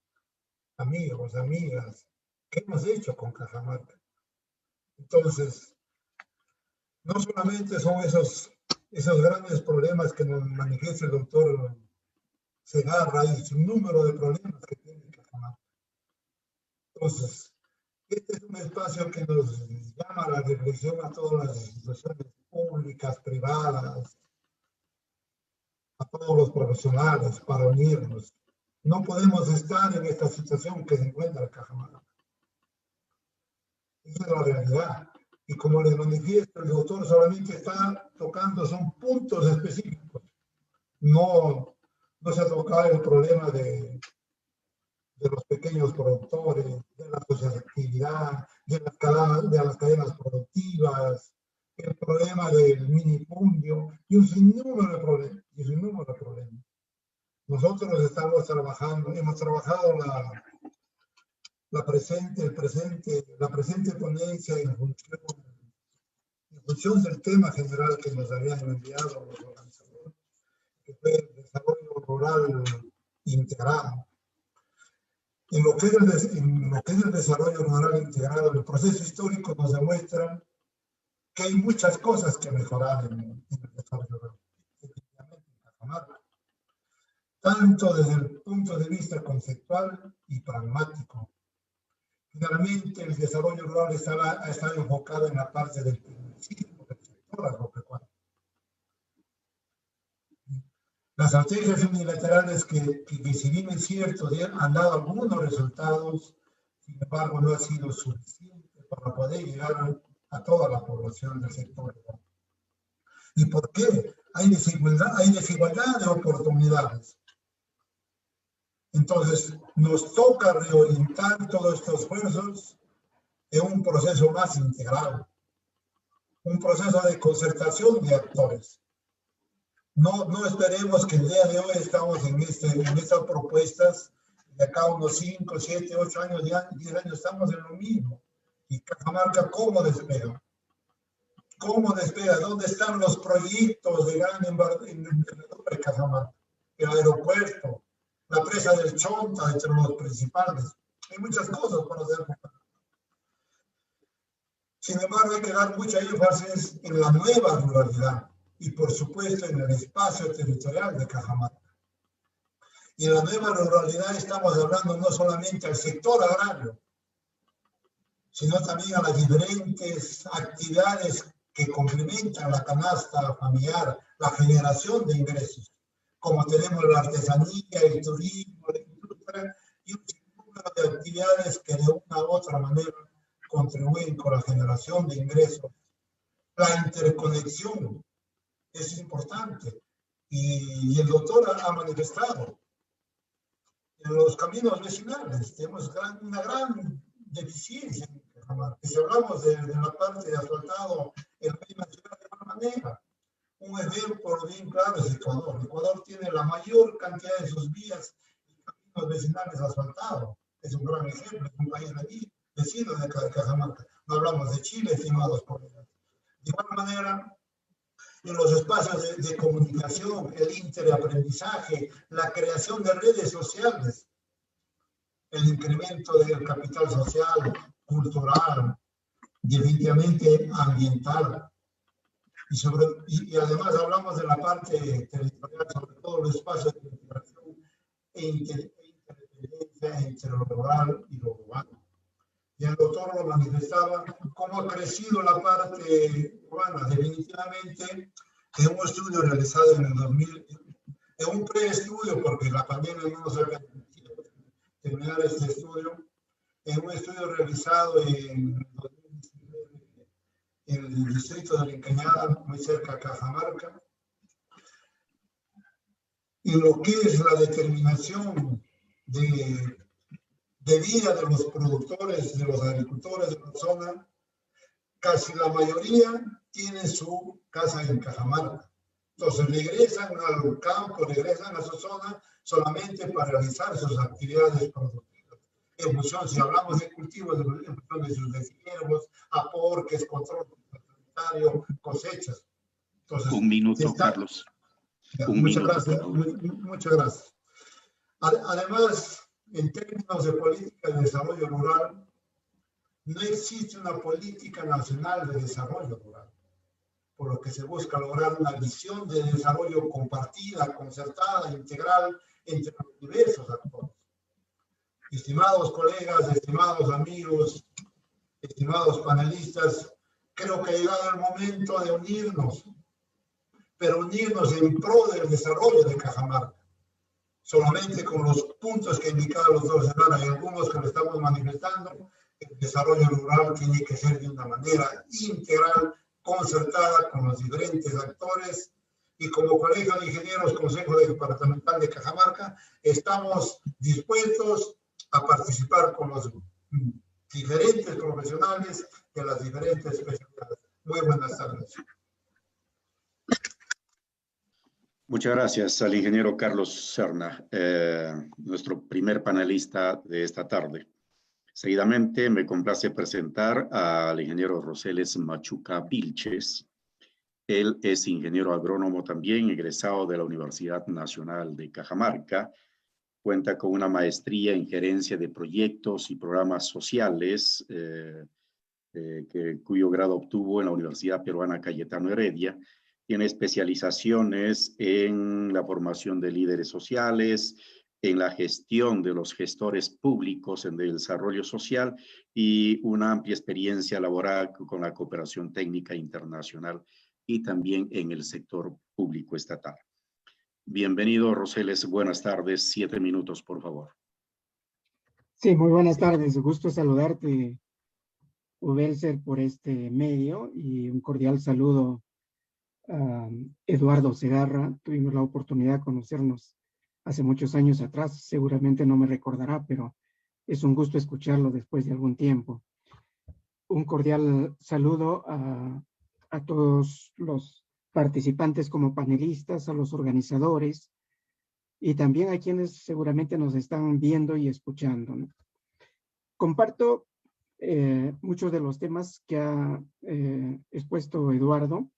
amigos, amigas? ¿Qué hemos hecho con Cajamarca? Entonces, no solamente son esos grandes problemas que nos manifiesta el doctor Segarra, hay un número de problemas que tiene Cajamarca. Entonces, este es un espacio que nos llama a la reflexión a todas las instituciones públicas, privadas, a todos los profesionales para unirnos. No podemos estar en esta situación que se encuentra Cajamarca. Esa es la realidad. Y como les manifiesto, el doctor solamente está tocando, son puntos específicos. No se ha tocado el problema de los pequeños productores, de la asociatividad, de las cadenas productivas, el problema del minifundio y un sinnúmero de problemas. Nosotros estamos trabajando, hemos trabajado la presente ponencia en función del tema general que nos habían enviado los organizadores, que fue el desarrollo rural integrado. En lo que es el desarrollo rural integrado, el proceso histórico nos demuestra que hay muchas cosas que mejorar en el desarrollo rural, específicamente en Cajamarca, tanto desde el punto de vista conceptual y pragmático. Finalmente, el desarrollo rural ha estado enfocado en la parte del tecnicismo del sector agropecuario. Las estrategias unilaterales que si bien es cierto, han dado algunos resultados, sin embargo, no ha sido suficiente para poder llegar a toda la población del sector rural. ¿Y por qué? Hay desigualdad de oportunidades. Entonces, nos toca reorientar todos estos esfuerzos en un proceso más integral, un proceso de concertación de actores. No esperemos que el día de hoy estamos en estas propuestas, de acá unos 5, 7, 8 años, 10 años, estamos en lo mismo. Y Cajamarca, ¿cómo despega? ¿Cómo despega? ¿Dónde están los proyectos de gran envergadura de Cajamarca? El aeropuerto, la presa del Chonta, entre los principales. Hay muchas cosas para hacer. Sin embargo, hay que dar mucha énfasis en la nueva ruralidad y, por supuesto, en el espacio territorial de Cajamarca. Y en la nueva ruralidad estamos hablando no solamente al sector agrario, sino también a las diferentes actividades que complementan la canasta familiar, la generación de ingresos, como tenemos la artesanía, el turismo, la industria y un número de actividades que de una u otra manera contribuyen con la generación de ingresos. La interconexión es importante y el doctor ha manifestado. En los caminos vecinales tenemos una gran deficiencia. Si hablamos de la parte de asfaltado, el país nacional de alguna manera. Un ejemplo bien claro es Ecuador. Ecuador tiene la mayor cantidad de sus vías y caminos vecinales asfaltados. Es un gran ejemplo, es un país vecino de Cajamarca. No hablamos de Chile, estimados colegas. De igual manera, en los espacios de comunicación, el interaprendizaje, la creación de redes sociales, el incremento del capital social, cultural, definitivamente ambiental. Y además hablamos de la parte territorial, sobre todo los espacios de integración e interdependencia entre lo rural y lo urbano. Y el doctor lo manifestaba, cómo ha crecido la parte urbana. Definitivamente, en un estudio realizado en el 2000, en un preestudio, porque la pandemia no nos ha permitido terminar este estudio, en un estudio realizado en 2019 en el distrito de Encañada, muy cerca de Cajamarca, y lo que es la determinación de vida de los productores, de los agricultores de la zona, casi la mayoría tienen su casa en Cajamarca. Entonces regresan al campo, regresan a su zona solamente para realizar sus actividades productivas. en función, si hablamos de cultivos, en función de sus desiervos, aporques, control sanitario, cosechas. Entonces, un minuto, Carlos. Muchas gracias. Muchas gracias. Además, en términos de política de desarrollo rural, no existe una política nacional de desarrollo rural, por lo que se busca lograr una visión de desarrollo compartida, concertada, integral entre los diversos actores. Estimados colegas, estimados amigos, estimados panelistas, creo que ha llegado el momento de unirnos, pero unirnos en pro del desarrollo de Cajamarca. Solamente con los puntos que indicaron los dos hermanos y algunos que lo estamos manifestando, el desarrollo rural tiene que ser de una manera integral, concertada con los diferentes actores, y como Colegio de Ingenieros, Consejo Departamental de Cajamarca, estamos dispuestos a participar con los diferentes profesionales de las diferentes especialidades. Muy buenas tardes. Muchas gracias al ingeniero Carlos Serna, nuestro primer panelista de esta tarde. Seguidamente me complace presentar al ingeniero Roseles Machuca Vilches. Él es ingeniero agrónomo también, egresado de la Universidad Nacional de Cajamarca. Cuenta con una maestría en gerencia de proyectos y programas sociales, cuyo grado obtuvo en la Universidad Peruana Cayetano Heredia. Tiene especializaciones en la formación de líderes sociales, en la gestión de los gestores públicos en el desarrollo social y una amplia experiencia laboral con la cooperación técnica internacional y también en el sector público estatal. Bienvenido, Roseles. Buenas tardes. 7 minutos, por favor. Sí, muy buenas tardes. Gusto saludarte, Ubelser, por este medio, y un cordial saludo a Eduardo Segarra. Tuvimos la oportunidad de conocernos hace muchos años atrás. Seguramente no me recordará, pero es un gusto escucharlo después de algún tiempo. Un cordial saludo a todos los participantes como panelistas, a los organizadores y también a quienes seguramente nos están viendo y escuchando, ¿no? Comparto muchos de los temas que ha expuesto Eduardo.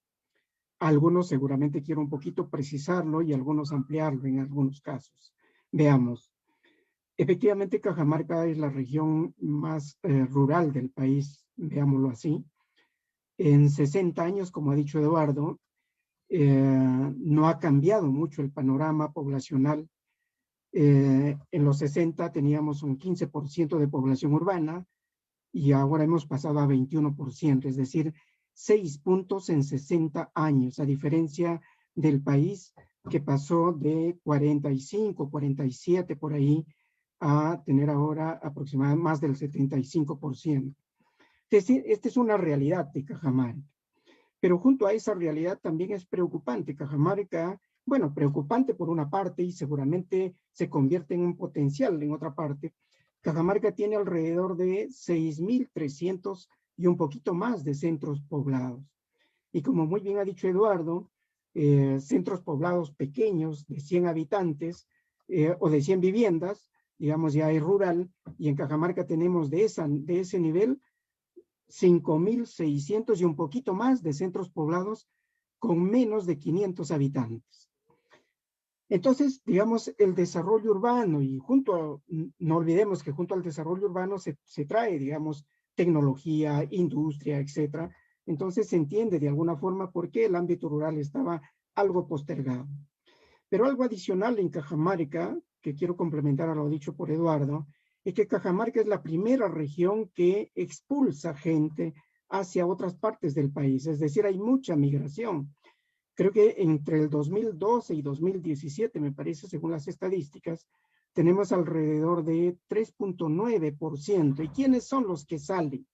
Algunos seguramente quiero un poquito precisarlo y algunos ampliarlo en algunos casos. Veamos. Efectivamente, Cajamarca es la región más rural del país, veámoslo así. En 60 años, como ha dicho Eduardo, no ha cambiado mucho el panorama poblacional. En los 60 teníamos un 15% de población urbana y ahora hemos pasado a 21%, es decir, 6 puntos en 60 años, a diferencia del país que pasó de 45, 47 por ahí, a tener ahora aproximadamente más del 75%. Es decir, esta es una realidad de Cajamarca. Pero junto a esa realidad también es preocupante. Cajamarca, bueno, preocupante por una parte y seguramente se convierte en un potencial en otra parte. Cajamarca tiene alrededor de 6.300 y un poquito más de centros poblados. Y como muy bien ha dicho Eduardo, centros poblados pequeños de 100 habitantes o de 100 viviendas, digamos ya es rural, y en Cajamarca tenemos de ese nivel 5.600 y un poquito más de centros poblados con menos de 500 habitantes. Entonces, digamos, el desarrollo urbano y no olvidemos que junto al desarrollo urbano se trae, digamos, tecnología, industria, etcétera. Entonces se entiende de alguna forma por qué el ámbito rural estaba algo postergado. Pero algo adicional en Cajamarca, que quiero complementar a lo dicho por Eduardo, es que Cajamarca es la primera región que expulsa gente hacia otras partes del país, es decir, hay mucha migración. Creo que entre el 2012 y 2017, me parece, según las estadísticas, tenemos alrededor de 3.9%. ¿Y quiénes son los que salen?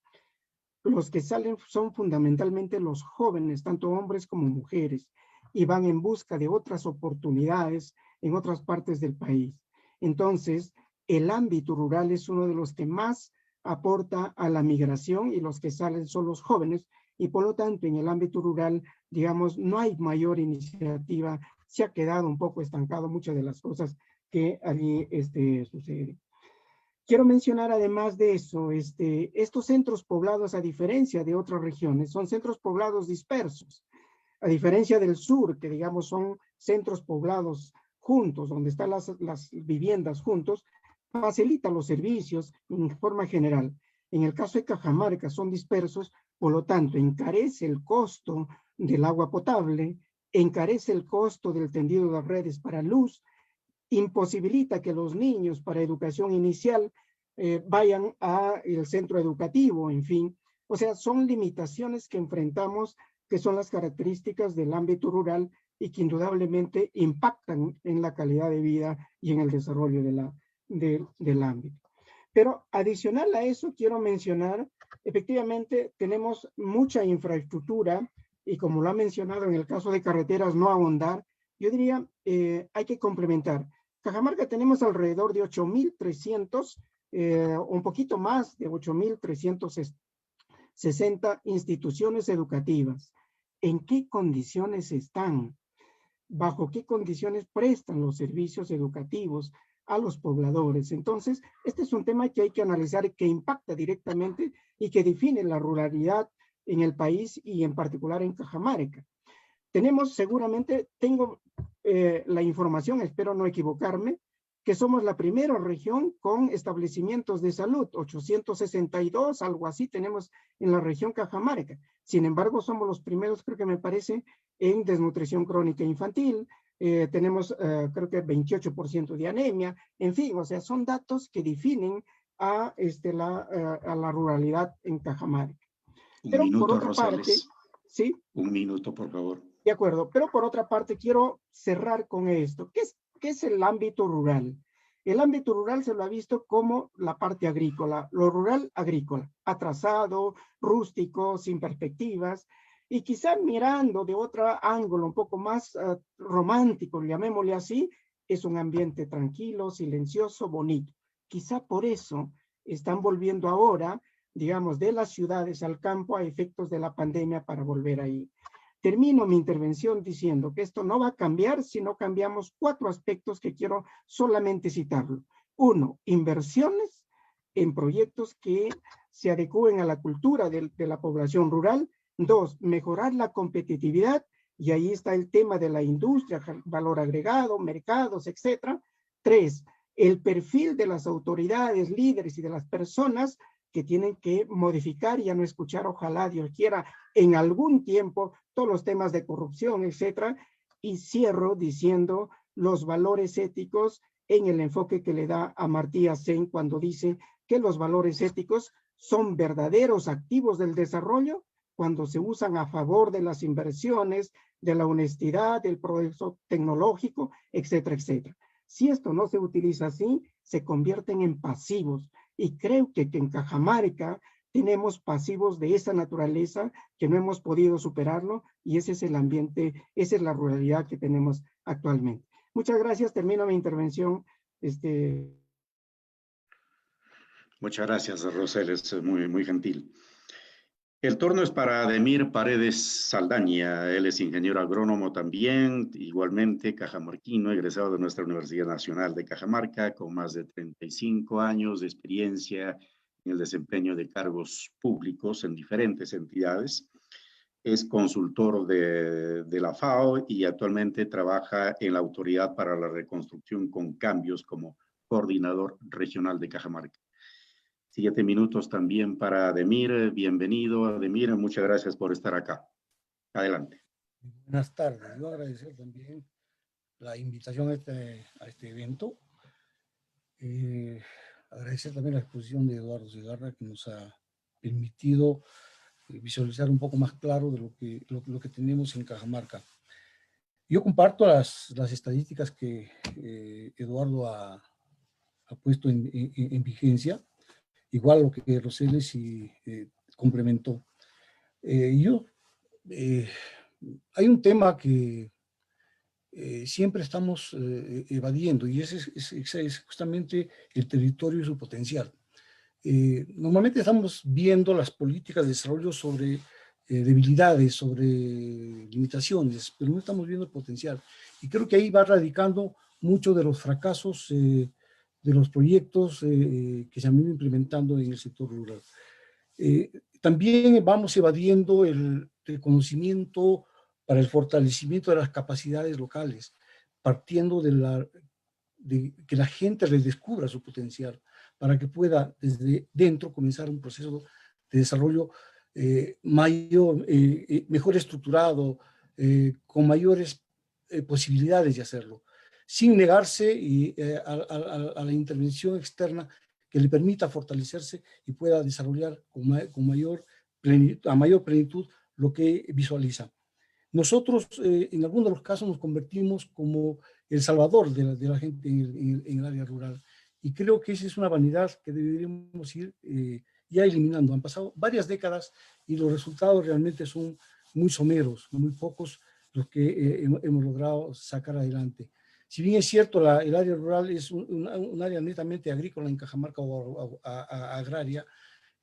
Los que salen son fundamentalmente los jóvenes, tanto hombres como mujeres, y van en busca de otras oportunidades en otras partes del país. Entonces, el ámbito rural es uno de los que más aporta a la migración y los que salen son los jóvenes y por lo tanto en el ámbito rural, digamos, no hay mayor iniciativa, se ha quedado un poco estancado muchas de las cosas que allí suceden. Quiero mencionar además de eso, estos centros poblados, a diferencia de otras regiones, son centros poblados dispersos. A diferencia del sur, que digamos son centros poblados juntos, donde están las viviendas juntos, facilita los servicios en forma general. En el caso de Cajamarca son dispersos, por lo tanto encarece el costo del agua potable, encarece el costo del tendido de redes para luz, imposibilita que los niños para educación inicial vayan al centro educativo, en fin. O sea, son limitaciones que enfrentamos, que son las características del ámbito rural y que indudablemente impactan en la calidad de vida y en el desarrollo del ámbito. Pero adicional a eso, quiero mencionar, efectivamente, tenemos mucha infraestructura y como lo ha mencionado en el caso de carreteras, no ahondar, yo diría, hay que complementar. Cajamarca tenemos alrededor de 8.300, un poquito más de 8.360 instituciones educativas. ¿En qué condiciones están? ¿Bajo qué condiciones prestan los servicios educativos a los pobladores? Entonces, este es un tema que hay que analizar, que impacta directamente y que define la ruralidad en el país y en particular en Cajamarca. Tenemos seguramente, tengo la información, espero no equivocarme, que somos la primera región con establecimientos de salud, 862, algo así tenemos en la región Cajamarca. Sin embargo, somos los primeros, creo que me parece, en desnutrición crónica infantil, tenemos creo que 28% de anemia, en fin, o sea, son datos que definen a la ruralidad en Cajamarca. Pero Un minuto, por otra Rosales. parte, ¿sí? Un minuto, por favor. De acuerdo, pero por otra parte quiero cerrar con esto. ¿Qué es el ámbito rural? El ámbito rural se lo ha visto como la parte agrícola, lo rural agrícola, atrasado, rústico, sin perspectivas, y quizá mirando de otro ángulo un poco más romántico, llamémosle así, es un ambiente tranquilo, silencioso, bonito. Quizá por eso están volviendo ahora, digamos, de las ciudades al campo a efectos de la pandemia para volver ahí. Termino mi intervención diciendo que esto no va a cambiar si no cambiamos 4 aspectos que quiero solamente citarlo. 1, inversiones en proyectos que se adecúen a la cultura de la población rural. 2, mejorar la competitividad, y ahí está el tema de la industria, valor agregado, mercados, etc. 3, el perfil de las autoridades, líderes y de las personas que tienen que modificar y ya no escuchar, ojalá Dios quiera, en algún tiempo, todos los temas de corrupción, etcétera. Y cierro diciendo los valores éticos en el enfoque que le da Amartya Sen cuando dice que los valores éticos son verdaderos activos del desarrollo cuando se usan a favor de las inversiones, de la honestidad, del progreso tecnológico, etcétera, etcétera. Si esto no se utiliza así, se convierten en pasivos. Y creo que en Cajamarca tenemos pasivos de esa naturaleza que no hemos podido superarlo, y ese es el ambiente, esa es la ruralidad que tenemos actualmente. Muchas gracias, termino mi intervención. Muchas gracias, Rosales, muy, muy gentil. El turno es para Ademir Paredes Saldaña. Él es ingeniero agrónomo también, igualmente cajamarquino, egresado de nuestra Universidad Nacional de Cajamarca, con más de 35 años de experiencia en el desempeño de cargos públicos en diferentes entidades. Es consultor de la FAO y actualmente trabaja en la Autoridad para la Reconstrucción con Cambios como coordinador regional de Cajamarca. 7 minutos también para Ademir. Bienvenido, Ademir. Muchas gracias por estar acá. Adelante. Buenas tardes. Yo agradecer también la invitación a este evento. Agradecer también la exposición de Eduardo Segarra, que nos ha permitido visualizar un poco más claro de lo que tenemos en Cajamarca. Yo comparto las estadísticas que Eduardo ha puesto en vigencia, igual lo que Rosales complementó. Hay un tema que siempre estamos evadiendo, y ese es justamente el territorio y su potencial. Normalmente estamos viendo las políticas de desarrollo sobre debilidades, sobre limitaciones, pero no estamos viendo el potencial. Y creo que ahí va radicando mucho de los fracasos de de los proyectos que se han ido implementando en el sector rural. También vamos evadiendo el reconocimiento para el fortalecimiento de las capacidades locales, partiendo de que la gente redescubra su potencial, para que pueda desde dentro comenzar un proceso de desarrollo mejor estructurado, con mayores posibilidades de hacerlo, sin negarse a la intervención externa que le permita fortalecerse y pueda desarrollar con mayor plenitud lo que visualiza. Nosotros, en algunos de los casos, nos convertimos como el salvador de la gente en el área rural. Y creo que esa es una vanidad que deberíamos ir ya eliminando. Han pasado varias décadas y los resultados realmente son muy someros, muy pocos los que hemos logrado sacar adelante. Si bien es cierto, el área rural es un área netamente agrícola en Cajamarca o agraria,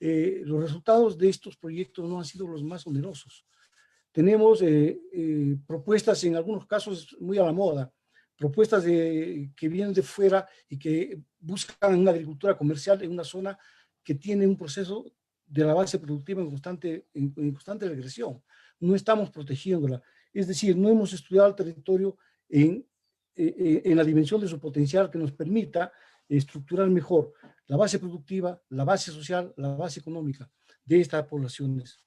los resultados de estos proyectos no han sido los más onerosos. Tenemos propuestas en algunos casos muy a la moda, propuestas que vienen de fuera y que buscan una agricultura comercial en una zona que tiene un proceso de la base productiva en constante regresión. No estamos protegiéndola. Es decir, no hemos estudiado el territorio en la dimensión de su potencial que nos permita estructurar mejor la base productiva, la base social, la base económica de estas poblaciones.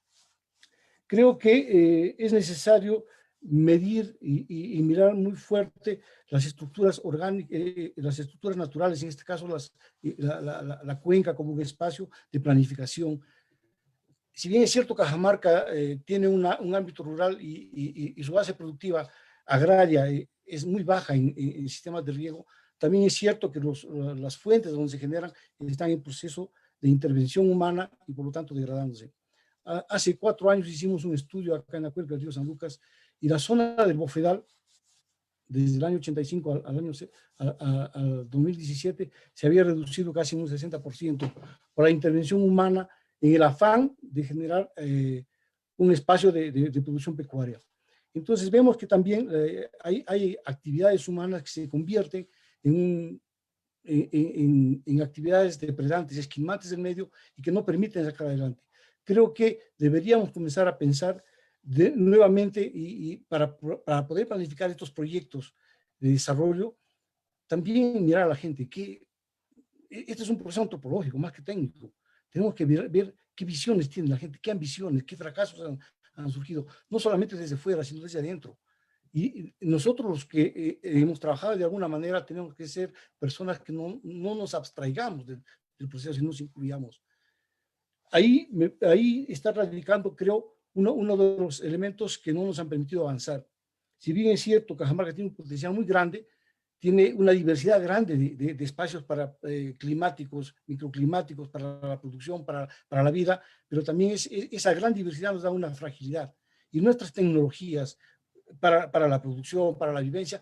Creo que es necesario medir y mirar muy fuerte las estructuras orgánicas, las estructuras naturales, en este caso la cuenca como un espacio de planificación. Si bien es cierto que Cajamarca tiene un ámbito rural y su base productiva agraria es muy baja en sistemas de riego, también es cierto que las fuentes donde se generan están en proceso de intervención humana y por lo tanto degradándose. Hace 4 años hicimos un estudio acá en la cuenca del río San Lucas y la zona del Bofedal, desde el año 85 al 2017, se había reducido casi un 60% por la intervención humana en el afán de generar un espacio de producción pecuaria. Entonces vemos que también hay actividades humanas que se convierten en actividades depredantes, esquilmantes del medio y que no permiten sacar adelante. Creo que deberíamos comenzar a pensar nuevamente y para poder planificar estos proyectos de desarrollo, también mirar a la gente, que este es un proceso antropológico más que técnico. Tenemos que ver qué visiones tiene la gente, qué ambiciones, qué fracasos han surgido, no solamente desde fuera, sino desde adentro. Y nosotros los que hemos trabajado de alguna manera tenemos que ser personas que no nos abstraigamos del proceso, sino nos incluyamos. Ahí está radicando, creo, uno de los elementos que no nos han permitido avanzar. Si bien es cierto que Cajamarca tiene un potencial muy grande, tiene una diversidad grande de espacios climáticos, microclimáticos, para la producción, para la vida, pero también esa gran diversidad nos da una fragilidad. Y nuestras tecnologías para la producción, para la vivencia,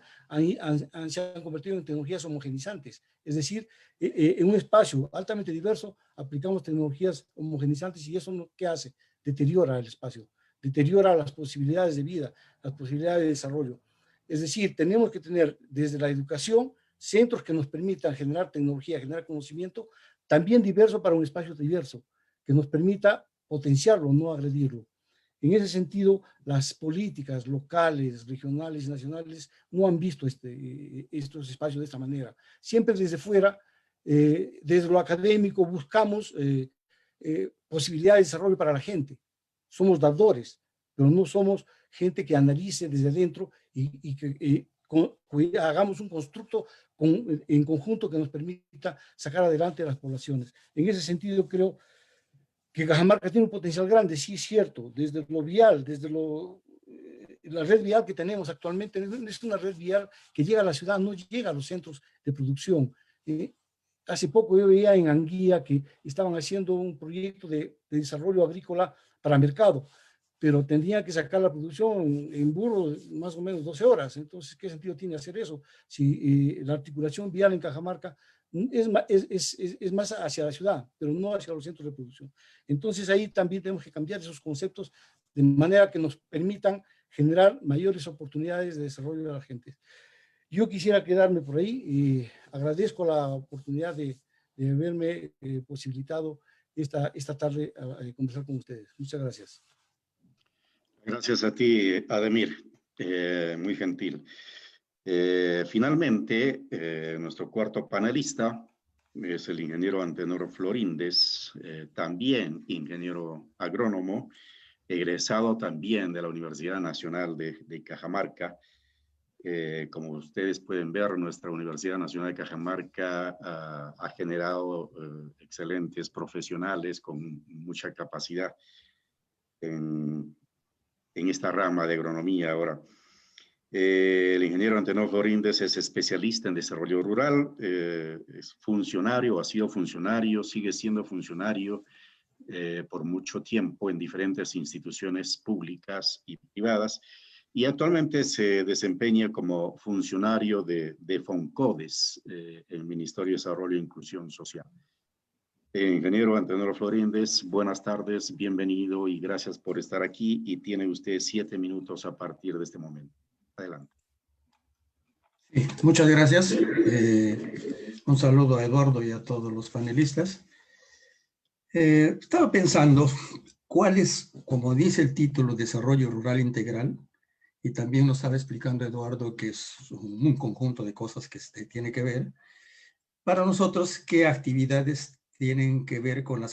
se han convertido en tecnologías homogenizantes. Es decir, en un espacio altamente diverso aplicamos tecnologías homogenizantes y eso ¿qué hace? Deteriora el espacio, deteriora las posibilidades de vida, las posibilidades de desarrollo. Es decir, tenemos que tener desde la educación centros que nos permitan generar tecnología, generar conocimiento, también diverso para un espacio diverso, que nos permita potenciarlo, no agredirlo. En ese sentido, las políticas locales, regionales y nacionales no han visto estos espacios de esta manera. Siempre desde fuera, desde lo académico, buscamos posibilidades de desarrollo para la gente. Somos dadores, pero no somos gente que analice desde adentro y que hagamos un constructo en conjunto que nos permita sacar adelante a las poblaciones. En ese sentido, creo que Cajamarca tiene un potencial grande, sí es cierto, desde lo vial, desde la red vial que tenemos actualmente, es una red vial que llega a la ciudad, no llega a los centros de producción. Hace poco yo veía en Anguía que estaban haciendo un proyecto de desarrollo agrícola para mercado, pero tendrían que sacar la producción en burro más o menos 12 horas. Entonces, ¿qué sentido tiene hacer eso? Si la articulación vial en Cajamarca es más hacia la ciudad, pero no hacia los centros de producción. Entonces ahí también tenemos que cambiar esos conceptos de manera que nos permitan generar mayores oportunidades de desarrollo de la gente. Yo quisiera quedarme por ahí y agradezco la oportunidad de haberme posibilitado esta tarde a conversar con ustedes. Muchas gracias. Gracias a ti, Ademir, muy gentil. Finalmente, nuestro cuarto panelista es el ingeniero Antenor Floríndez, también ingeniero agrónomo, egresado también de la Universidad Nacional de Cajamarca. Como ustedes pueden ver, nuestra Universidad Nacional de Cajamarca ha generado excelentes profesionales con mucha capacidad en esta rama de agronomía ahora. El ingeniero Antenor Floríndez es especialista en desarrollo rural, es funcionario, ha sido funcionario, sigue siendo funcionario por mucho tiempo en diferentes instituciones públicas y privadas, y actualmente se desempeña como funcionario de FONCODES, el Ministerio de Desarrollo e Inclusión Social. Ingeniero Antenor Floríndez, buenas tardes, bienvenido y gracias por estar aquí, y tiene usted 7 minutos a partir de este momento. Adelante. Sí, muchas gracias. Un saludo a Eduardo y a todos los panelistas. Estaba pensando cuál es, como dice el título, Desarrollo Rural Integral, y también nos estaba explicando Eduardo que es un conjunto de cosas que tiene que ver. Para nosotros, ¿qué actividades tienen que ver con lo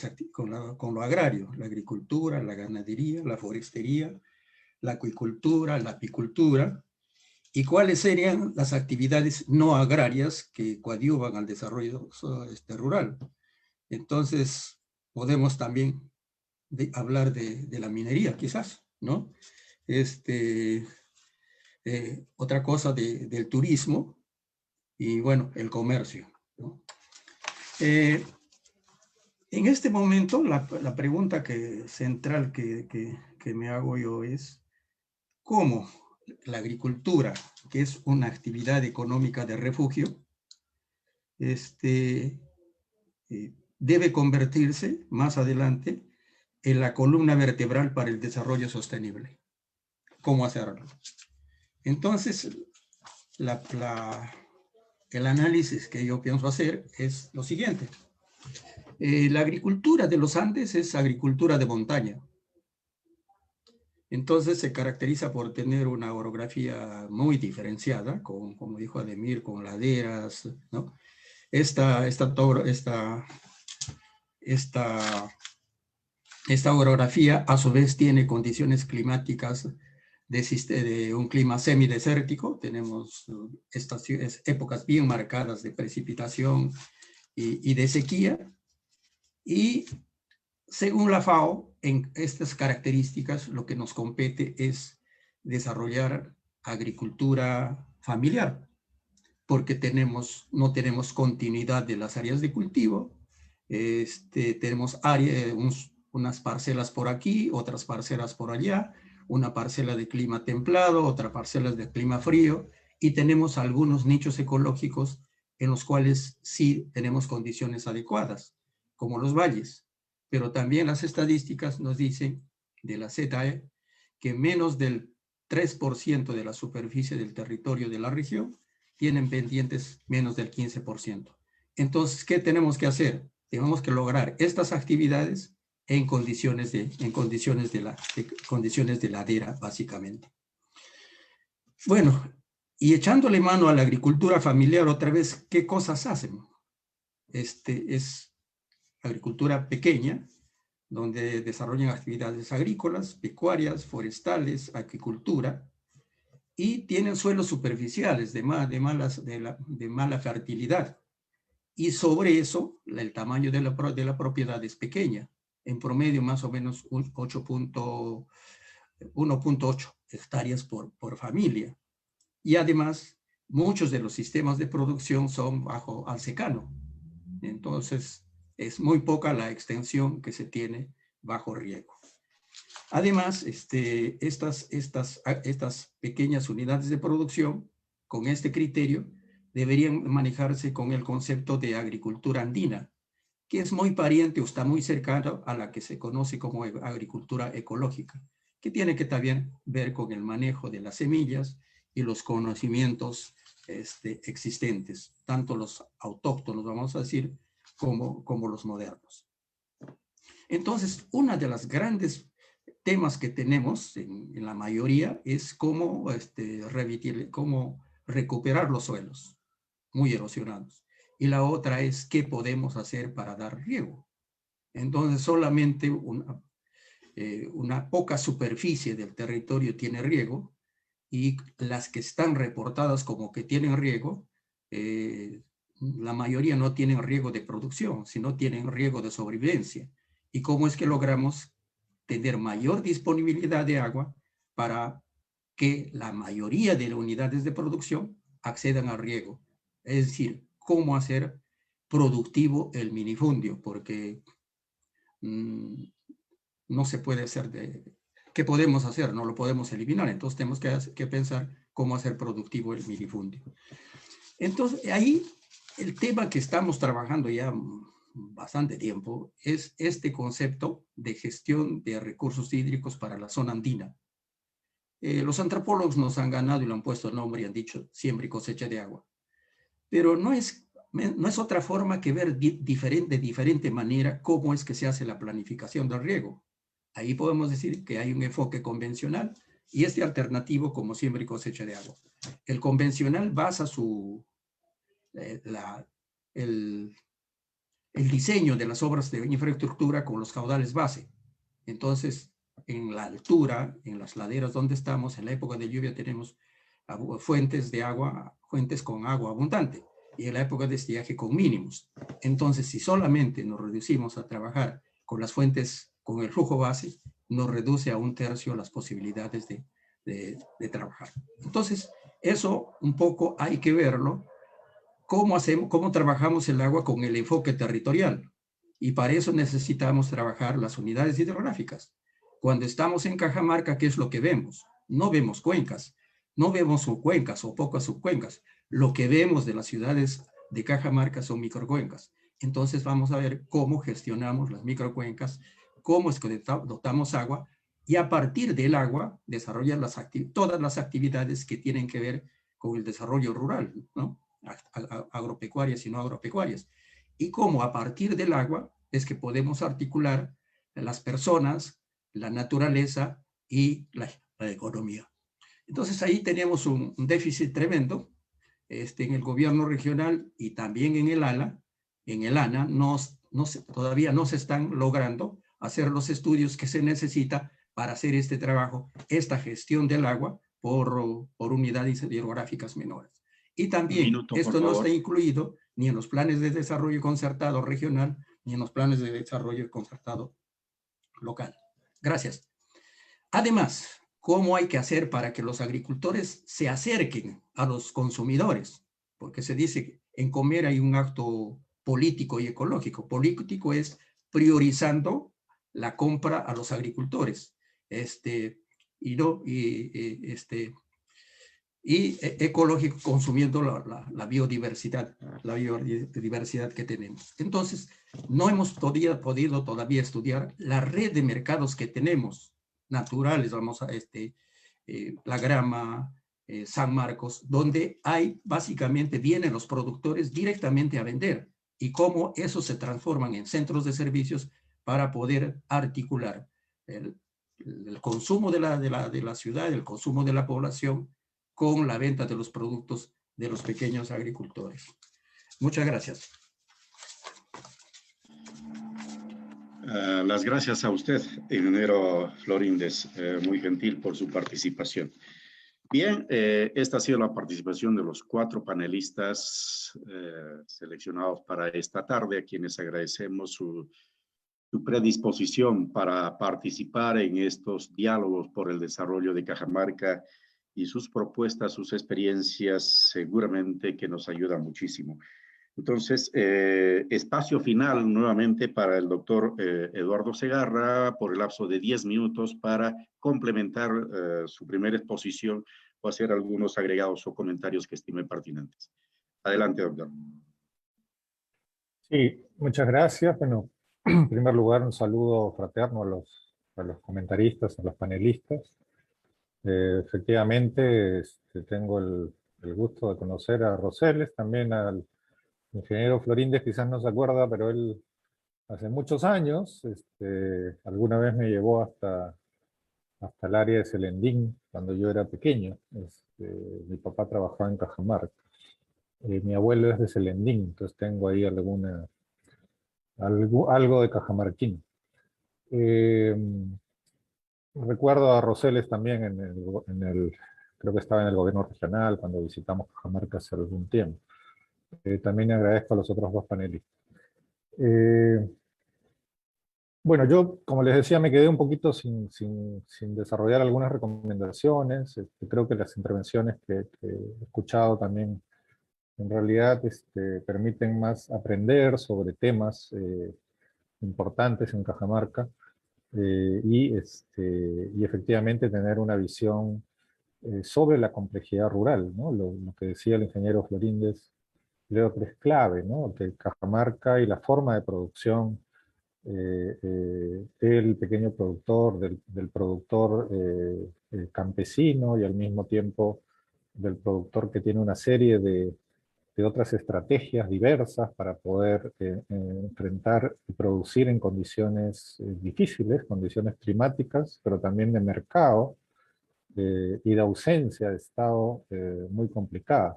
agrario? La agricultura, la ganadería, la forestería, la acuicultura, la apicultura. ¿Y cuáles serían las actividades no agrarias que coadyuvan al desarrollo rural? Entonces, podemos también hablar de la minería, quizás, ¿no? Otra cosa del turismo y, bueno, el comercio, ¿no? En este momento, la pregunta central que me hago yo es, ¿cómo la agricultura, que es una actividad económica de refugio, debe convertirse más adelante en la columna vertebral para el desarrollo sostenible? ¿Cómo hacerlo? Entonces, el análisis que yo pienso hacer es lo siguiente. La agricultura de los Andes es agricultura de montaña. Entonces se caracteriza por tener una orografía muy diferenciada, como dijo Ademir, con laderas, ¿no? Esta orografía a su vez tiene condiciones climáticas de un clima semidesértico. Tenemos estas épocas bien marcadas de precipitación y de sequía. Y según la FAO, en estas características lo que nos compete es desarrollar agricultura familiar, porque no tenemos continuidad de las áreas de cultivo. Tenemos unas parcelas por aquí, otras parcelas por allá, una parcela de clima templado, otra parcela de clima frío, y tenemos algunos nichos ecológicos en los cuales sí tenemos condiciones adecuadas, como los valles. Pero también las estadísticas nos dicen, de la ZAE, que menos del 3% de la superficie del territorio de la región tienen pendientes menos del 15%. Entonces, ¿qué tenemos que hacer? Tenemos que lograr estas actividades en condiciones de ladera, básicamente. Bueno, y echándole mano a la agricultura familiar otra vez, ¿qué cosas hacen? Es agricultura pequeña, donde desarrollan actividades agrícolas, pecuarias, forestales, acuicultura, y tienen suelos superficiales de mala fertilidad. Y sobre eso, el tamaño de la propiedad es pequeña, en promedio más o menos 1.8 hectáreas por familia. Y además, muchos de los sistemas de producción son al secano. Entonces, es muy poca la extensión que se tiene bajo riego. Además, estas pequeñas unidades de producción, con este criterio, deberían manejarse con el concepto de agricultura andina, que es muy pariente o está muy cercano a la que se conoce como agricultura ecológica, que tiene que también ver con el manejo de las semillas y los conocimientos existentes, tanto los autóctonos, vamos a decir, como los modernos. Entonces, una de las grandes temas que tenemos en la mayoría es cómo recuperar los suelos muy erosionados. Y la otra es qué podemos hacer para dar riego. Entonces, solamente una poca superficie del territorio tiene riego, y las que están reportadas como que tienen riego, la mayoría no tienen riego de producción, sino tienen riego de sobrevivencia. ¿Y cómo es que logramos tener mayor disponibilidad de agua para que la mayoría de las unidades de producción accedan al riego? Es decir, cómo hacer productivo el minifundio, porque no se puede hacer ¿qué podemos hacer? No lo podemos eliminar, entonces tenemos que pensar cómo hacer productivo el minifundio. Entonces, ahí el tema que estamos trabajando ya bastante tiempo es este concepto de gestión de recursos hídricos para la zona andina. Los antropólogos nos han ganado y lo han puesto el nombre y han dicho siembra y cosecha de agua. Pero no es otra forma que ver de diferente manera cómo es que se hace la planificación del riego. Ahí podemos decir que hay un enfoque convencional y este alternativo como siembra y cosecha de agua. El convencional basa el diseño de las obras de infraestructura con los caudales base. Entonces, en la altura, en las laderas donde estamos, en la época de lluvia tenemos fuentes de agua, fuentes con agua abundante, y en la época de estiaje con mínimos. Entonces, si solamente nos reducimos a trabajar con las fuentes, con el flujo base, nos reduce a 1/3 las posibilidades de trabajar. Entonces, eso un poco hay que verlo, cómo trabajamos el agua con el enfoque territorial. Y para eso necesitamos trabajar las unidades hidrográficas. Cuando estamos en Cajamarca, ¿qué es lo que vemos? No vemos cuencas, no vemos subcuencas o pocas subcuencas. Lo que vemos de las ciudades de Cajamarca son microcuencas. Entonces vamos a ver cómo gestionamos las microcuencas, cómo es que dotamos agua, y a partir del agua desarrollar todas las actividades que tienen que ver con el desarrollo rural, ¿no? Agropecuarias y no agropecuarias. Y cómo a partir del agua es que podemos articular las personas, la naturaleza y la economía. Entonces ahí tenemos un déficit tremendo en el gobierno regional y también en el ANA. En el ANA todavía no se están logrando hacer los estudios que se necesita para hacer este trabajo, esta gestión del agua por unidades hidrográficas menores. Y también esto no está incluido ni en los planes de desarrollo concertado regional, ni en los planes de desarrollo concertado local. Gracias. Además, ¿cómo hay que hacer para que los agricultores se acerquen a los consumidores? Porque se dice que en comer hay un acto político y ecológico. Político es priorizando la compra a los agricultores. Y ecológico consumiendo la biodiversidad que tenemos. Entonces, no hemos podido todavía estudiar la red de mercados que tenemos, naturales, vamos a La Grama, San Marcos, donde básicamente vienen los productores directamente a vender, y cómo esos se transforman en centros de servicios para poder articular el consumo de la ciudad, el consumo de la población, con la venta de los productos de los pequeños agricultores. Muchas gracias. Las gracias a usted, ingeniero Florínez, muy gentil por su participación. Bien, esta ha sido la participación de los 4 panelistas seleccionados para esta tarde, a quienes agradecemos su predisposición para participar en estos diálogos por el desarrollo de Cajamarca, y sus propuestas, sus experiencias, seguramente que nos ayudan muchísimo. Entonces, espacio final nuevamente para el doctor Eduardo Segarra por el lapso de 10 minutos para complementar su primera exposición o hacer algunos agregados o comentarios que estime pertinentes. Adelante, doctor. Sí, muchas gracias. Bueno, en primer lugar, un saludo fraterno a los comentaristas, a los panelistas. Efectivamente, tengo el el gusto de conocer a Rosales, también al ingeniero Floríndez, quizás no se acuerda, pero él hace muchos años, alguna vez me llevó hasta el área de Selendín, cuando yo era pequeño. Mi papá trabajaba en Cajamarca. Mi abuelo es de Selendín, entonces tengo ahí algo de cajamarquín. Recuerdo a Rosales también creo que estaba en el gobierno regional cuando visitamos Cajamarca hace algún tiempo. También agradezco a los otros dos panelistas. Bueno, yo, como les decía, me quedé un poquito sin desarrollar algunas recomendaciones. Creo que las intervenciones que he escuchado también en realidad permiten más aprender sobre temas importantes en Cajamarca y efectivamente tener una visión sobre la complejidad rural, ¿no? Lo que decía el ingeniero Floríndez, creo que es clave, ¿no? Que Cajamarca y la forma de producción del pequeño productor, del productor campesino y al mismo tiempo del productor que tiene una serie de otras estrategias diversas para poder enfrentar y producir en condiciones difíciles, condiciones climáticas, pero también de mercado y de ausencia de Estado muy complicada.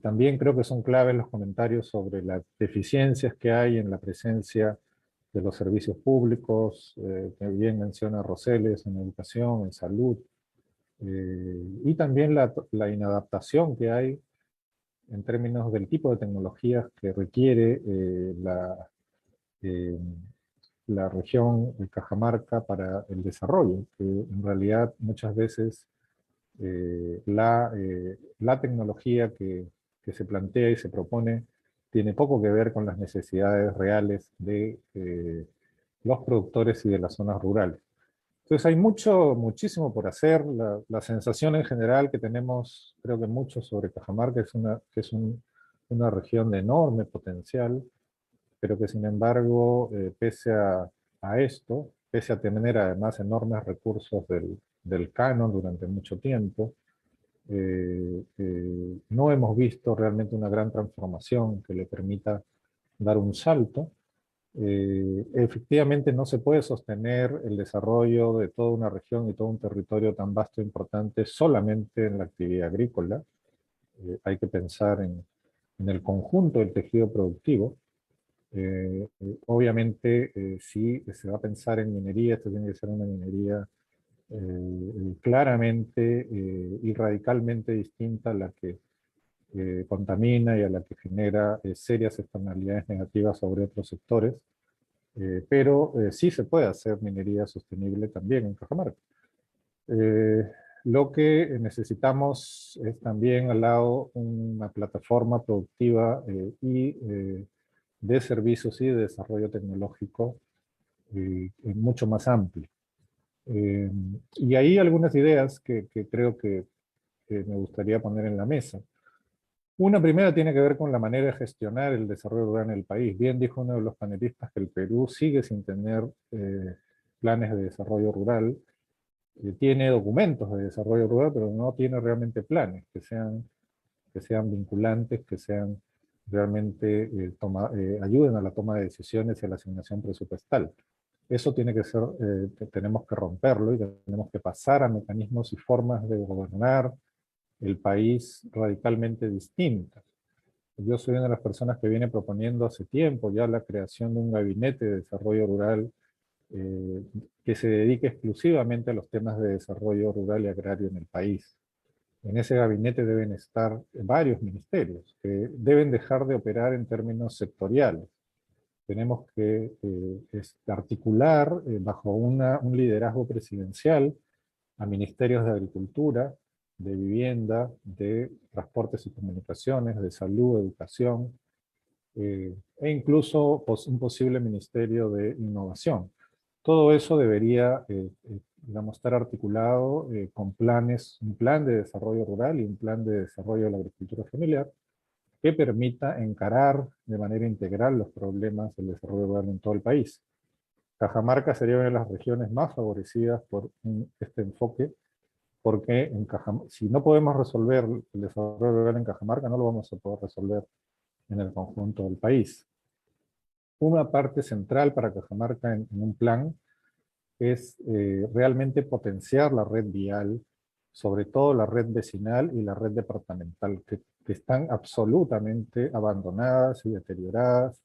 También creo que son claves los comentarios sobre las deficiencias que hay en la presencia de los servicios públicos, que bien menciona Rosales, en educación, en salud, y también la inadaptación que hay en términos del tipo de tecnologías que requiere eh, la región de Cajamarca para el desarrollo, que en realidad muchas veces la tecnología que se plantea y se propone tiene poco que ver con las necesidades reales de los productores y de las zonas rurales. Entonces hay muchísimo por hacer. La sensación en general que tenemos, creo que mucho sobre Cajamarca, que es una región de enorme potencial, pero que sin embargo, pese a esto, pese a tener además enormes recursos del canon durante mucho tiempo, no hemos visto realmente una gran transformación que le permita dar un salto. Efectivamente no se puede sostener el desarrollo de toda una región y todo un territorio tan vasto e importante solamente en la actividad agrícola. Hay que pensar en el conjunto del tejido productivo. Obviamente, si se va a pensar en minería, esto tiene que ser una minería claramente y radicalmente distinta a la que contamina y a la que genera serias externalidades negativas sobre otros sectores. Pero sí se puede hacer minería sostenible también en Cajamarca. Lo que necesitamos es también al lado una plataforma productiva y de servicios y de desarrollo tecnológico mucho más amplio. Y hay algunas ideas que creo que me gustaría poner en la mesa. Una primera tiene que ver con la manera de gestionar el desarrollo rural en el país. Bien dijo uno de los panelistas que el Perú sigue sin tener planes de desarrollo rural. Tiene documentos de desarrollo rural, pero no tiene realmente planes que sean vinculantes, que sean realmente ayuden a la toma de decisiones y a la asignación presupuestal. Eso tiene que ser, tenemos que romperlo y tenemos que pasar a mecanismos y formas de gobernar el país radicalmente distintas. Yo soy una de las personas que viene proponiendo hace tiempo ya la creación de un gabinete de desarrollo rural que se dedique exclusivamente a los temas de desarrollo rural y agrario en el país. En ese gabinete deben estar varios ministerios que deben dejar de operar en términos sectoriales. Tenemos que articular bajo un liderazgo presidencial a ministerios de Agricultura, de Vivienda, de Transportes y Comunicaciones, de Salud, Educación, e incluso un posible Ministerio de Innovación. Todo eso debería, digamos, estar articulado con planes, un plan de desarrollo rural y un plan de desarrollo de la agricultura familiar que permita encarar de manera integral los problemas del desarrollo rural en todo el país. Cajamarca sería una de las regiones más favorecidas por este enfoque, porque si no podemos resolver el desarrollo rural en Cajamarca, no lo vamos a poder resolver en el conjunto del país. Una parte central para Cajamarca en un plan es realmente potenciar la red vial, sobre todo la red vecinal y la red departamental, que están absolutamente abandonadas y deterioradas.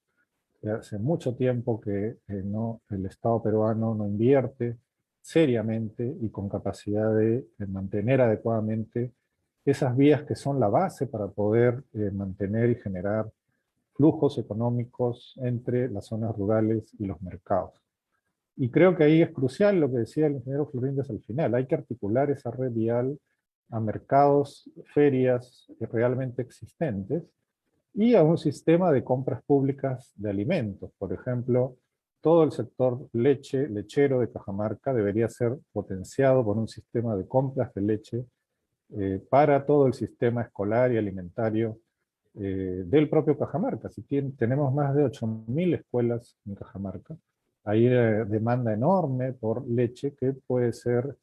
Hace mucho tiempo que el Estado peruano no invierte seriamente y con capacidad de mantener adecuadamente esas vías que son la base para poder mantener y generar flujos económicos entre las zonas rurales y los mercados. Y creo que ahí es crucial lo que decía el ingeniero Florínez al final. Hay que articular esa red vial a mercados, ferias realmente existentes y a un sistema de compras públicas de alimentos. Por ejemplo, todo el sector lechero de Cajamarca debería ser potenciado por un sistema de compras de leche para todo el sistema escolar y alimentario del propio Cajamarca. Si tenemos más de 8.000 escuelas en Cajamarca, hay demanda enorme por leche que puede ser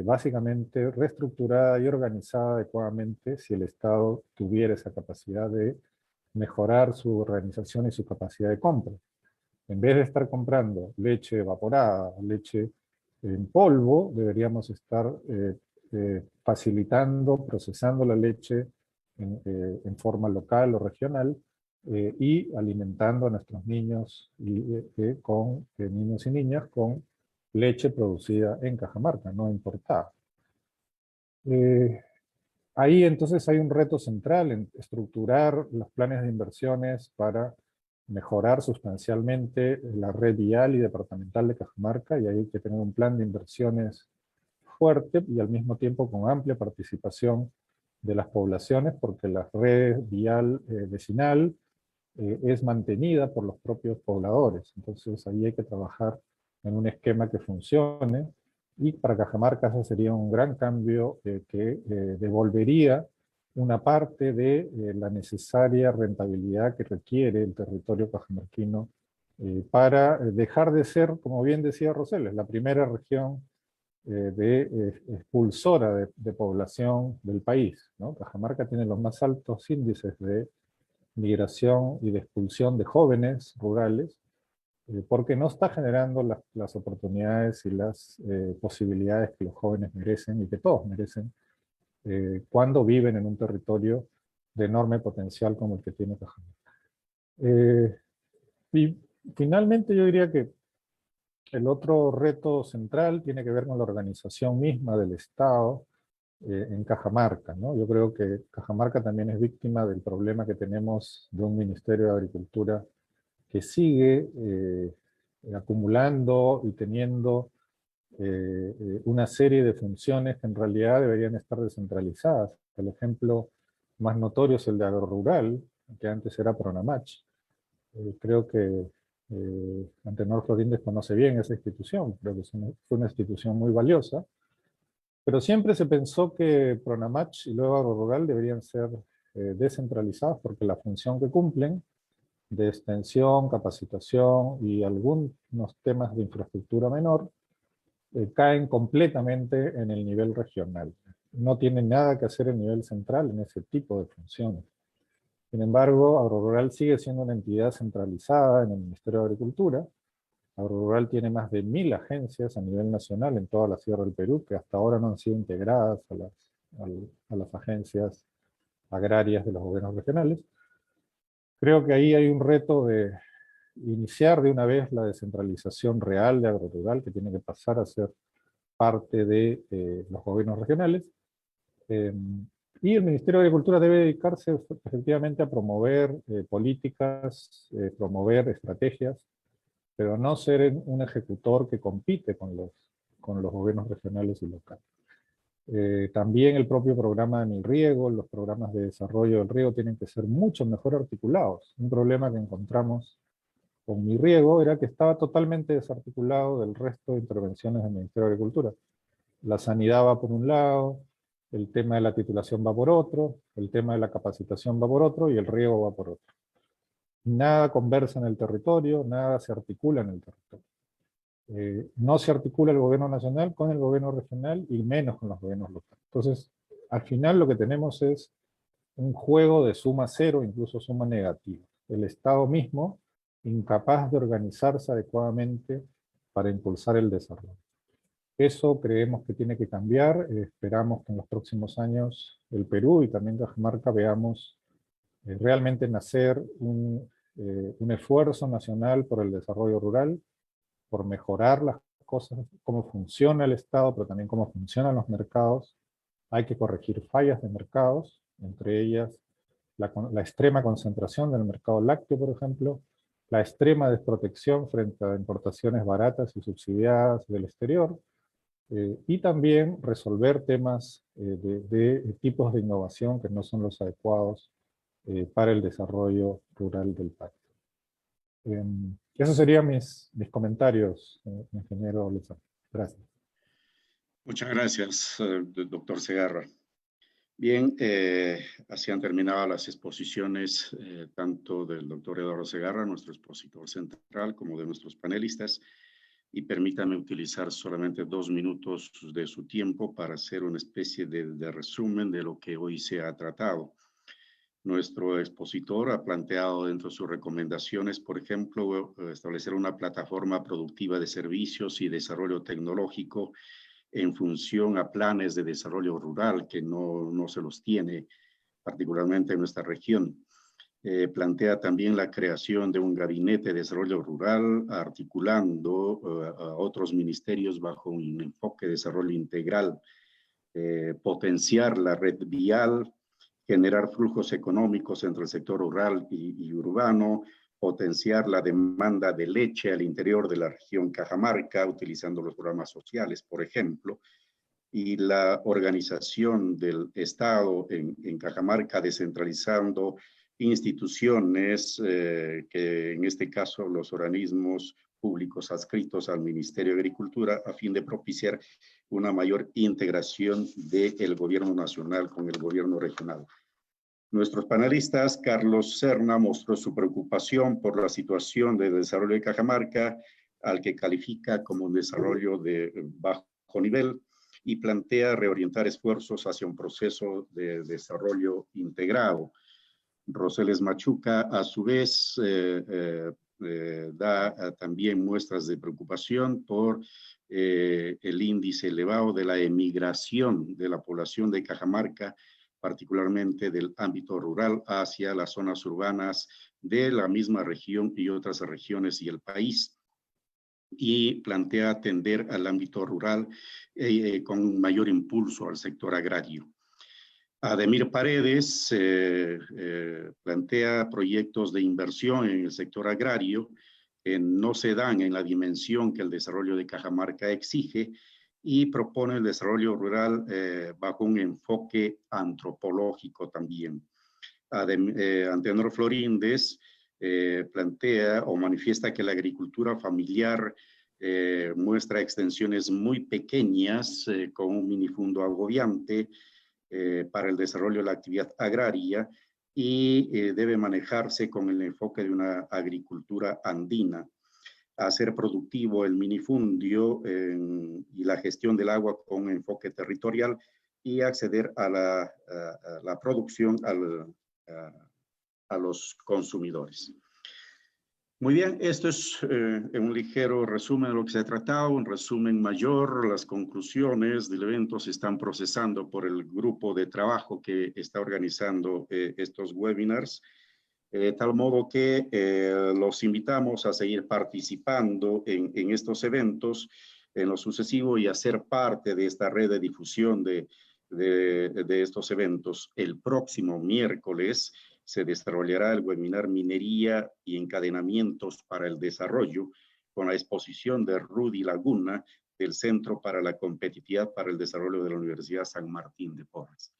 básicamente reestructurada y organizada adecuadamente si el Estado tuviera esa capacidad de mejorar su organización y su capacidad de compra. En vez de estar comprando leche evaporada, leche en polvo, deberíamos estar facilitando, procesando la leche en forma local o regional y alimentando a nuestros niños niños y niñas con leche producida en Cajamarca, no importada. Ahí entonces hay un reto central en estructurar los planes de inversiones para mejorar sustancialmente la red vial y departamental de Cajamarca, y ahí hay que tener un plan de inversiones fuerte y al mismo tiempo con amplia participación de las poblaciones, porque la red vial vecinal es mantenida por los propios pobladores. Entonces ahí hay que trabajar en un esquema que funcione, y para Cajamarca ese sería un gran cambio que devolvería una parte de la necesaria rentabilidad que requiere el territorio cajamarquino para dejar de ser, como bien decía Rosales, la primera región expulsora de población del país, ¿no? Cajamarca tiene los más altos índices de migración y de expulsión de jóvenes rurales, porque no está generando las oportunidades y las posibilidades que los jóvenes merecen y que todos merecen cuando viven en un territorio de enorme potencial como el que tiene Cajamarca. Y finalmente yo diría que el otro reto central tiene que ver con la organización misma del Estado en Cajamarca, ¿no? Yo creo que Cajamarca también es víctima del problema que tenemos de un Ministerio de Agricultura que sigue acumulando y teniendo una serie de funciones que en realidad deberían estar descentralizadas. El ejemplo más notorio es el de Agrorural, que antes era Pronamach. Creo que Antenor Florínez conoce bien esa institución, creo que fue una institución muy valiosa, pero siempre se pensó que Pronamach y luego Agrorural deberían ser descentralizados porque la función que cumplen de extensión, capacitación y algunos temas de infraestructura menor caen completamente en el nivel regional. No tienen nada que hacer en nivel central en ese tipo de funciones. Sin embargo, Agrorural sigue siendo una entidad centralizada en el Ministerio de Agricultura. Agrorural tiene más de 1.000 agencias a nivel nacional en toda la Sierra del Perú, que hasta ahora no han sido integradas a las agencias agrarias de los gobiernos regionales. Creo que ahí hay un reto de iniciar de una vez la descentralización real de Agrorural, que tiene que pasar a ser parte de los gobiernos regionales. Y el Ministerio de Agricultura debe dedicarse efectivamente a promover políticas, promover estrategias, pero no ser un ejecutor que compite con los gobiernos regionales y locales. También el propio programa de riego, los programas de desarrollo del riego tienen que ser mucho mejor articulados. Un problema que encontramos con Mi Riego era que estaba totalmente desarticulado del resto de intervenciones del Ministerio de Agricultura. La sanidad va por un lado, el tema de la titulación va por otro, el tema de la capacitación va por otro y el riego va por otro. Nada conversa en el territorio, nada se articula en el territorio. No se articula el gobierno nacional con el gobierno regional y menos con los gobiernos locales. Entonces, al final lo que tenemos es un juego de suma cero, incluso suma negativa. El Estado mismo incapaz de organizarse adecuadamente para impulsar el desarrollo. Eso creemos que tiene que cambiar. Esperamos que en los próximos años el Perú y también Cajamarca veamos realmente nacer un esfuerzo nacional por el desarrollo rural, por mejorar las cosas, cómo funciona el Estado, pero también cómo funcionan los mercados. Hay que corregir fallas de mercados, entre ellas la extrema concentración del mercado lácteo, por ejemplo, la extrema desprotección frente a importaciones baratas y subsidiadas del exterior, y también resolver temas de tipos de innovación que no son los adecuados para el desarrollo rural del país. Esos serían mis comentarios, ingeniero Lezama. Gracias. Muchas gracias, doctor Segarra. Bien, así han terminado las exposiciones tanto del doctor Eduardo Segarra, nuestro expositor central, como de nuestros panelistas. Y permítame utilizar solamente 2 minutos de su tiempo para hacer una especie de resumen de lo que hoy se ha tratado. Nuestro expositor ha planteado dentro de sus recomendaciones, por ejemplo, establecer una plataforma productiva de servicios y desarrollo tecnológico en función a planes de desarrollo rural que no se los tiene, particularmente en nuestra región. Plantea también la creación de un gabinete de desarrollo rural, articulando a otros ministerios bajo un enfoque de desarrollo integral, potenciar la red vial, generar flujos económicos entre el sector rural y urbano, potenciar la demanda de leche al interior de la región Cajamarca, utilizando los programas sociales, por ejemplo, y la organización del Estado en Cajamarca, descentralizando instituciones que en este caso los organismos públicos adscritos al Ministerio de Agricultura a fin de propiciar una mayor integración del gobierno nacional con el gobierno regional. Nuestros panelistas, Carlos Serna, mostró su preocupación por la situación de desarrollo de Cajamarca, al que califica como un desarrollo de bajo nivel, y plantea reorientar esfuerzos hacia un proceso de desarrollo integrado. Roseles Machuca, a su vez, da también muestras de preocupación por el índice elevado de la emigración de la población de Cajamarca, particularmente del ámbito rural hacia las zonas urbanas de la misma región y otras regiones y el país, y plantea atender al ámbito rural con mayor impulso al sector agrario. Ademir Paredes plantea proyectos de inversión en el sector agrario que no se dan en la dimensión que el desarrollo de Cajamarca exige, y propone el desarrollo rural bajo un enfoque antropológico también. Antenor Florínez plantea o manifiesta que la agricultura familiar muestra extensiones muy pequeñas con un minifundo agobiante para el desarrollo de la actividad agraria, y debe manejarse con el enfoque de una agricultura andina. Hacer productivo el minifundio y la gestión del agua con un enfoque territorial, y acceder a la producción a los consumidores. Muy bien, esto es un ligero resumen de lo que se ha tratado, un resumen mayor. Las conclusiones del evento se están procesando por el grupo de trabajo que está organizando estos webinars, tal modo que los invitamos a seguir participando en estos eventos en lo sucesivo y a ser parte de esta red de difusión de estos eventos. El próximo miércoles se desarrollará el webinar Minería y Encadenamientos para el Desarrollo, con la exposición de Rudy Laguna del Centro para la Competitividad para el Desarrollo de la Universidad San Martín de Porres.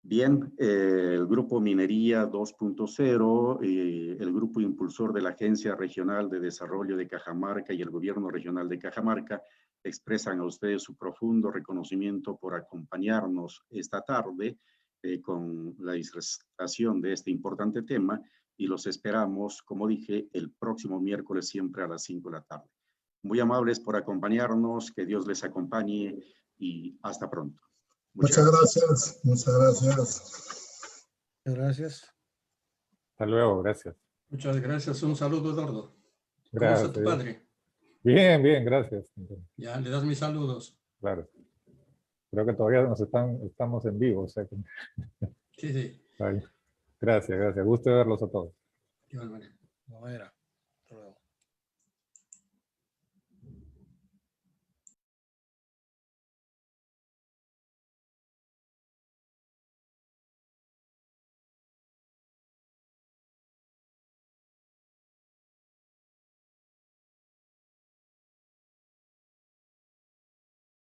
Bien, el Grupo Minería 2.0, el grupo impulsor de la Agencia Regional de Desarrollo de Cajamarca y el Gobierno Regional de Cajamarca expresan a ustedes su profundo reconocimiento por acompañarnos esta tarde con la disertación de este importante tema, y los esperamos, como dije, el próximo miércoles siempre a las 5 de la tarde. Muy amables por acompañarnos, que Dios les acompañe y hasta pronto. Muchas gracias. Muchas gracias. Gracias. Hasta luego, gracias. Muchas gracias. Un saludo, Eduardo. ¿Cómo Gracias. está tu padre? Bien, bien, gracias. Ya, le das mis saludos. Claro. Creo que todavía estamos en vivo. O sea que, Sí, sí. gracias, gracias. Gusto de verlos a todos. Igualmente. No era.